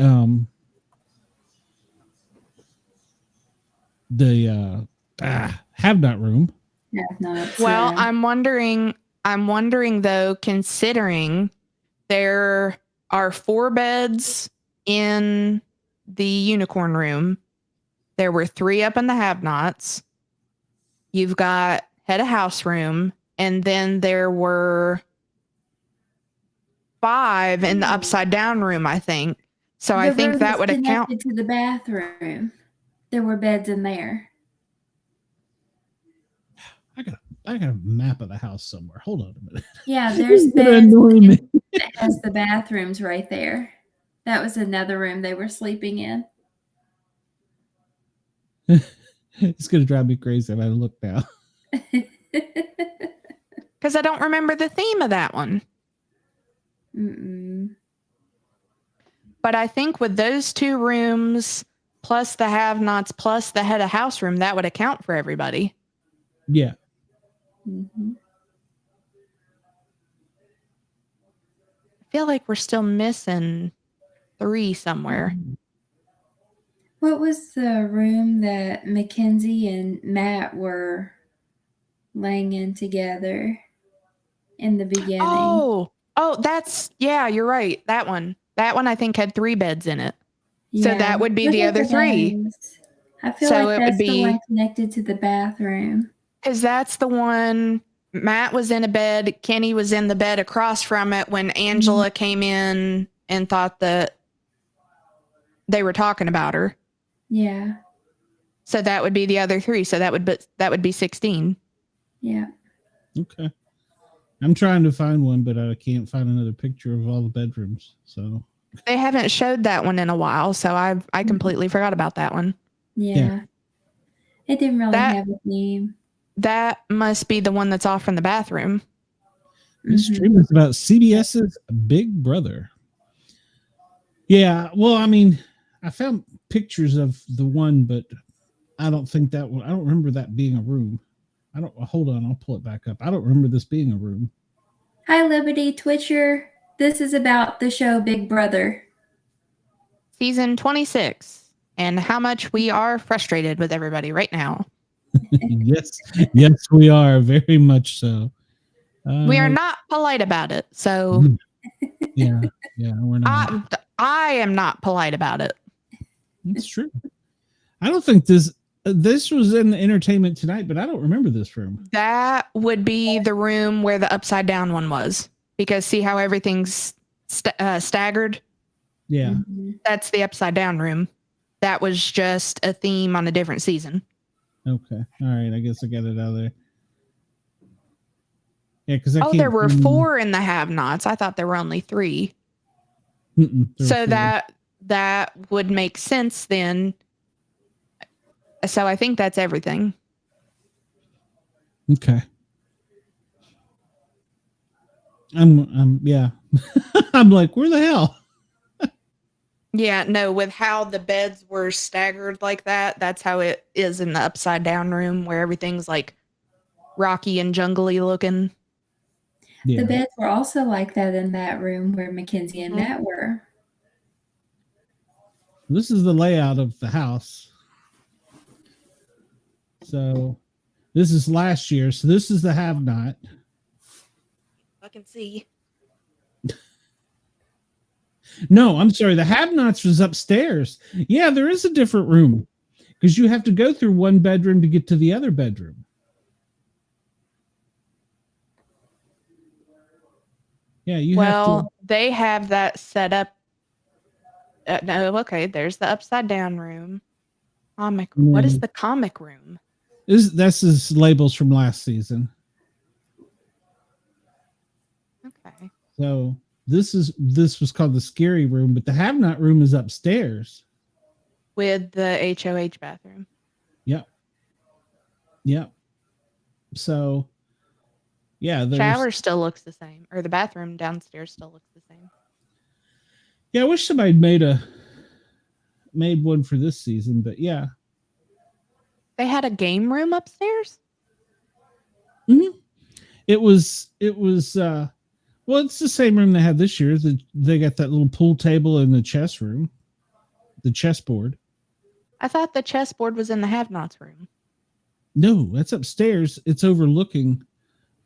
have not room. Have not. Well, I'm wondering though, considering there are 4 beds in the unicorn room, there were 3 up in the have-nots. You've got head of house room, and then there were 5 in the upside down room, I think. So I think that would account to the bathroom. There were beds in there. I got a map of the house somewhere. Hold on a minute. Yeah, there's beds that has the bathrooms right there. That was another room they were sleeping in. It's going to drive me crazy if I look now. Because I don't remember the theme of that one. Mm-mm. But I think with those 2 rooms, plus the have-nots, plus the head of house room, that would account for everybody. Yeah. Mm-hmm. I feel like we're still missing 3 somewhere. What was the room that Mackenzie and Matt were laying in together in the beginning? Oh, that's, yeah, you're right. That one I think had 3 beds in it. So that would be Look the at other three. names. I feel So like it would that's the be- one connected to the bathroom. Because that's the one. Matt was in a bed. Kenny was in the bed across from it when Angela came in and thought that they were talking about her. Yeah. So that would be the other three. So that would be 16. Yeah. Okay. I'm trying to find one, but I can't find another picture of all the bedrooms. So they haven't showed that one in a while, so I completely forgot about that one. Yeah. It didn't really have a theme. That must be the one that's off from the bathroom. This stream is about CBS's Big Brother. Yeah, well, I mean, I found pictures of the one, but I don't think that one. I don't remember that being a room. Hold on, I'll pull it back up. I don't remember this being a room. Hi, Liberty Twitcher. This is about the show Big Brother. Season 26, and how much we are frustrated with everybody right now. Yes, we are very much so. We are not polite about it, so yeah, we're not. I am not polite about it. It's true. I don't think this was in the Entertainment Tonight, but I don't remember this room. That would be the room where the upside down one was, because see how everything's staggered? Yeah. That's the upside down room. That was just a theme on a different season. Okay. All right. I guess I got it out of there. Yeah, because there were 4 in the have-nots. I thought there were only 3. So that would make sense then. So I think that's everything. Okay. Yeah. I'm like, where the hell? Yeah, no, with how the beds were staggered like that, that's how it is in the upside down room where everything's like rocky and jungly looking. Yeah. The beds were also like that in that room where Mackenzie and Matt were. This is the layout of the house. So this is last year. So this is the have-not. I can see. No, I'm sorry. The have-nots was upstairs. Yeah, there is a different room because you have to go through one bedroom to get to the other bedroom. Yeah, they have that set up. No, okay. There's the upside down room. Comic. What is the comic room? This is labels from last season. Okay. So this was called the scary room, but the have-not room is upstairs with the HOH bathroom. Yep. So yeah, the shower still looks the same, or the bathroom downstairs still looks the same. Yeah, I wish somebody made one for this season, but yeah. They had a game room upstairs? Mm-hmm. It was well, it's the same room they had this year. They got that little pool table in the chess room, the chessboard. I thought the chessboard was in the have-nots room. No, that's upstairs. It's overlooking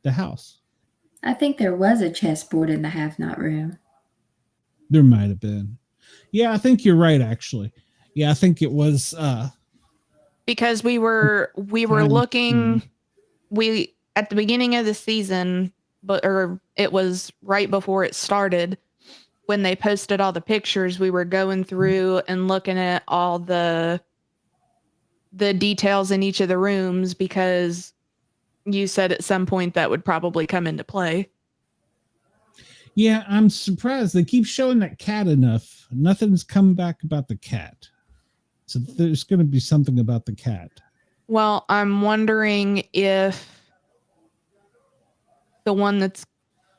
the house. I think there was a chessboard in the have-not room. There might have been. Yeah, I think you're right, actually. Yeah, I think it was because we were looking at the beginning of the season, or it was right before it started when they posted all the pictures. We were going through and looking at all the details in each of the rooms because you said at some point that would probably come into play. Yeah, I'm surprised they keep showing that cat enough. Nothing's come back about the cat. So there's going to be something about the cat. Well, I'm wondering if the one that's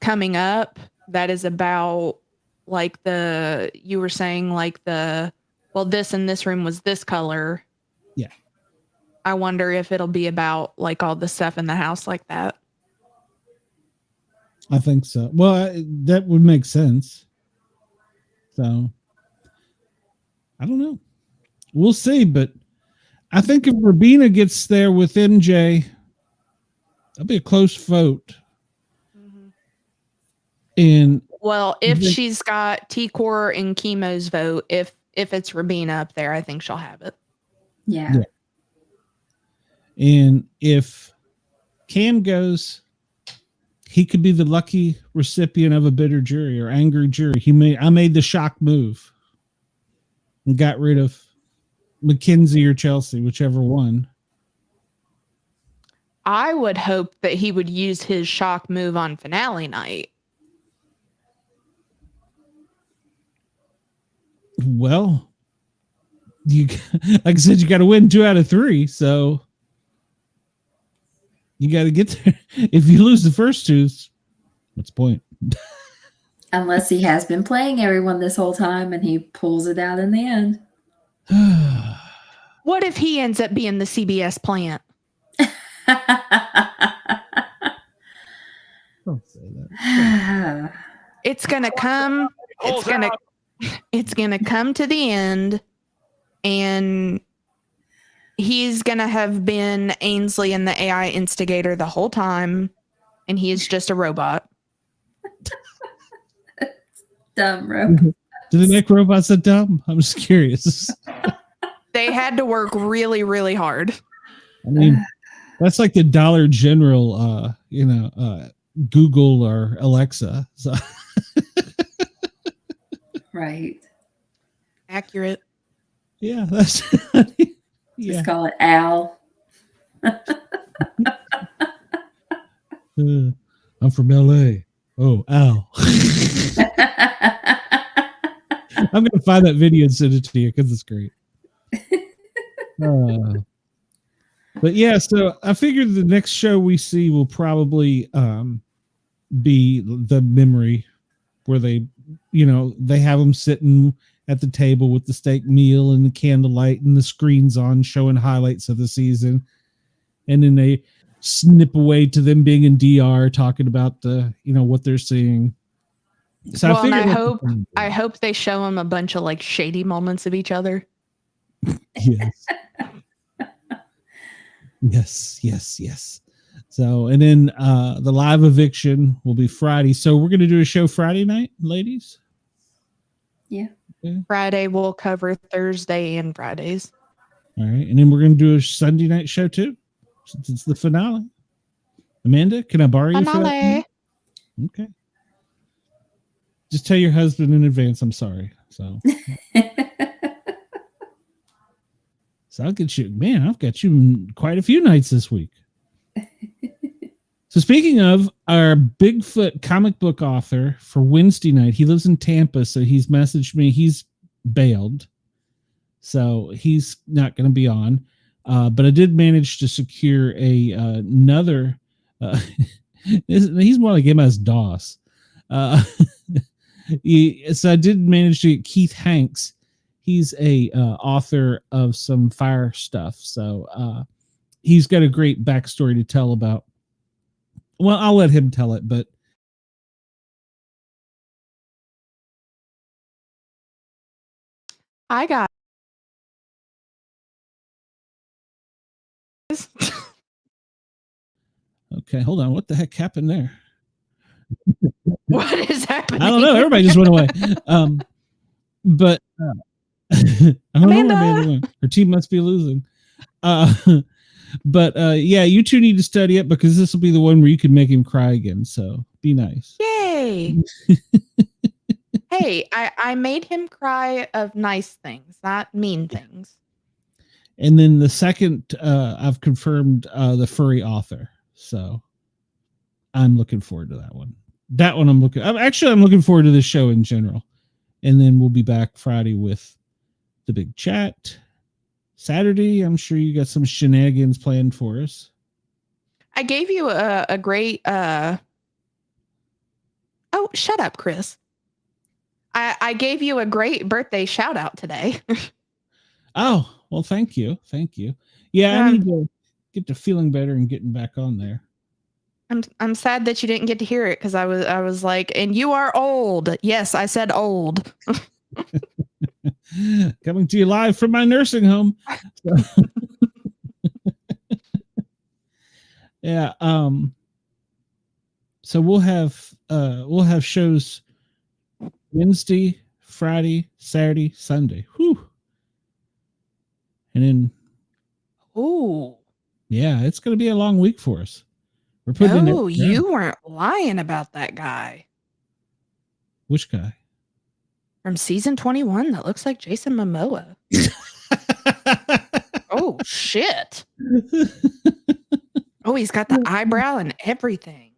coming up that is about like you were saying like this in this room was this color. Yeah. I wonder if it'll be about like all the stuff in the house like that. I think so. Well, that would make sense. So I don't know. We'll see, but I think if Rubina gets there with MJ, that'll be a close vote. Mm-hmm. And well, if she's got T-Core and Kimo's vote, if if it's Rubina up there, I think she'll have it. Yeah. And if Cam goes, he could be the lucky recipient of a bitter jury or angry jury. I made the shock move and got rid of Makensy or Chelsie, whichever one. I would hope that he would use his shock move on finale night. Well, like I said, you got to win 2 out of 3, so you got to get there. If you lose the first 2, what's the point? Unless he has been playing everyone this whole time and he pulls it out in the end. What if he ends up being the CBS plant? Don't say that. It's gonna come. It's gonna come to the end, and he's gonna have been Ainsley and the AI instigator the whole time, and he is just a robot. Dumb robot. Do they make robots that dumb? I'm just curious. They had to work really, really hard. I mean, that's like the Dollar General, Google or Alexa. So. Right. Accurate. Yeah, that's. Just call it Al. I'm from LA. Oh, Al. I'm gonna find that video and send it to you because it's great. But yeah, so I figured the next show we see will probably be the memory where they have them sitting at the table with the steak meal and the candlelight and the screens on showing highlights of the season. And then they snip away to them being in DR talking about what they're seeing. So I hope they show them a bunch of like shady moments of each other. Yes. yes. So, and then the live eviction will be Friday. So we're going to do a show Friday night, ladies. Yeah. Okay. Friday we'll cover Thursday and Fridays. All right. And then we're going to do a Sunday night show too, since it's the finale. Amanda, can I borrow you for that? Okay. Just tell your husband in advance. I'm sorry. So I'll get you, man. I've got you quite a few nights this week. So speaking of our Bigfoot comic book author for Wednesday night, he lives in Tampa, so he's messaged me. He's bailed, so he's not going to be on. But I did manage to secure another. He's more like MS-DOS. So I did manage to get Keith Hanks. He's a author of some fire stuff, so he's got a great backstory to tell about. Well, I'll let him tell it, but I got okay. Hold on, what the heck happened there? What is happening? I don't know. Everybody just went away. But I don't know where Amanda went. Her team must be losing. But yeah, you two need to study it because this will be the one where you can make him cry again. So be nice. Yay! Hey, I made him cry of nice things, not mean things. And then the second, I've confirmed the furry author. So I'm looking forward to that one. I'm looking forward to this show in general. And then we'll be back Friday with the big chat. Saturday, I'm sure you got some shenanigans planned for us. I gave you a great oh, shut up, Chris. I gave you a great birthday shout out today. Oh, well, thank you. Yeah, I need to get to feeling better and getting back on there. I'm sad that you didn't get to hear it because I was like, and you are old. Yes, I said old. Coming to you live from my nursing home. Yeah. So we'll have shows Wednesday, Friday, Saturday, Sunday. Whew. And then, Ooh. yeah, it's going to be a long week for us. We're putting No, in you weren't lying about that guy Which guy? from season 21 that looks like Jason Momoa. Oh, shit. Oh, he's got the eyebrow and everything.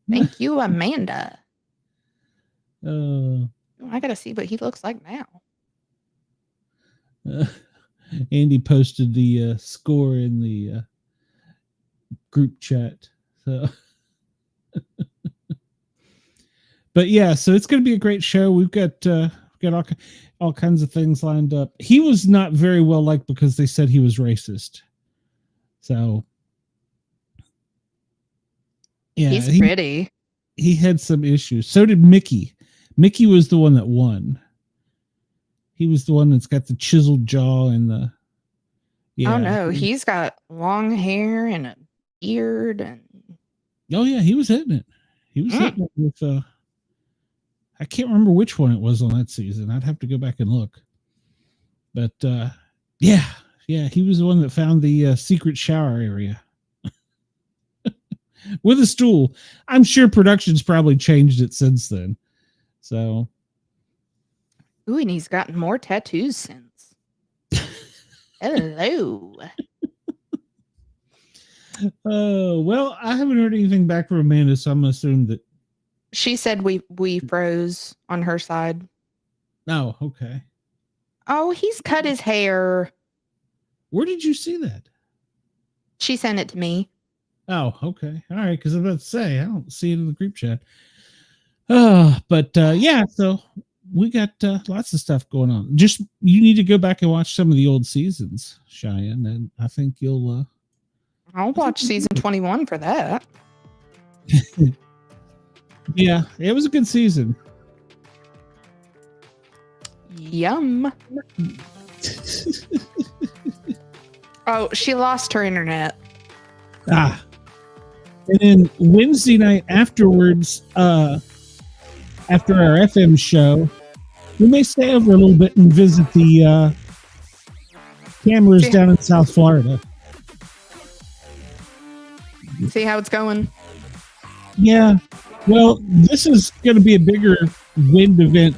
Thank you, Amanda. I got to see what he looks like now. Andy posted the score in the group chat. So, but yeah, so it's going to be a great show. We've got all kinds of things lined up. He was not very well liked because they said he was racist. So, yeah, he's pretty. He had some issues. So did Mickey. Mickey was the one that won. He was the one that's got the chiseled jaw and the. Yeah. Oh no, he's got long hair and a beard and. Oh yeah, he was hitting it. He was hitting it with. I can't remember which one it was on that season. I'd have to go back and look. But yeah, he was the one that found the secret shower area with a stool. I'm sure production's probably changed it since then. So. Ooh, and he's gotten more tattoos since. Hello. Well, I haven't heard anything back from Amanda, so I'm going to assume that. She said we froze on her side. Oh, okay. Oh, he's cut his hair. Where did you see that? She sent it to me. Oh, okay. All right, because I was about to say, I don't see it in the group chat. But yeah, so we got lots of stuff going on. Just, you need to go back and watch some of the old seasons, Cheyenne, and I think you'll... I'll watch season 21 for that. Yeah, it was a good season. Yum. Oh, she lost her internet. And then Wednesday night afterwards, after our FM show, we may stay over a little bit and visit the cameras down in South Florida. See how it's going? Yeah. Well, this is going to be a bigger wind event,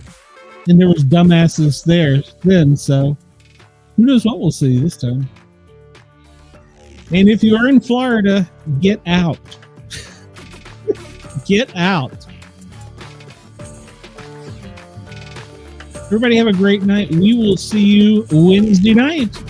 and there was dumbasses there then, so who knows what we'll see this time. And if you are in Florida, get out. Get out. Everybody have a great night. We will see you Wednesday night.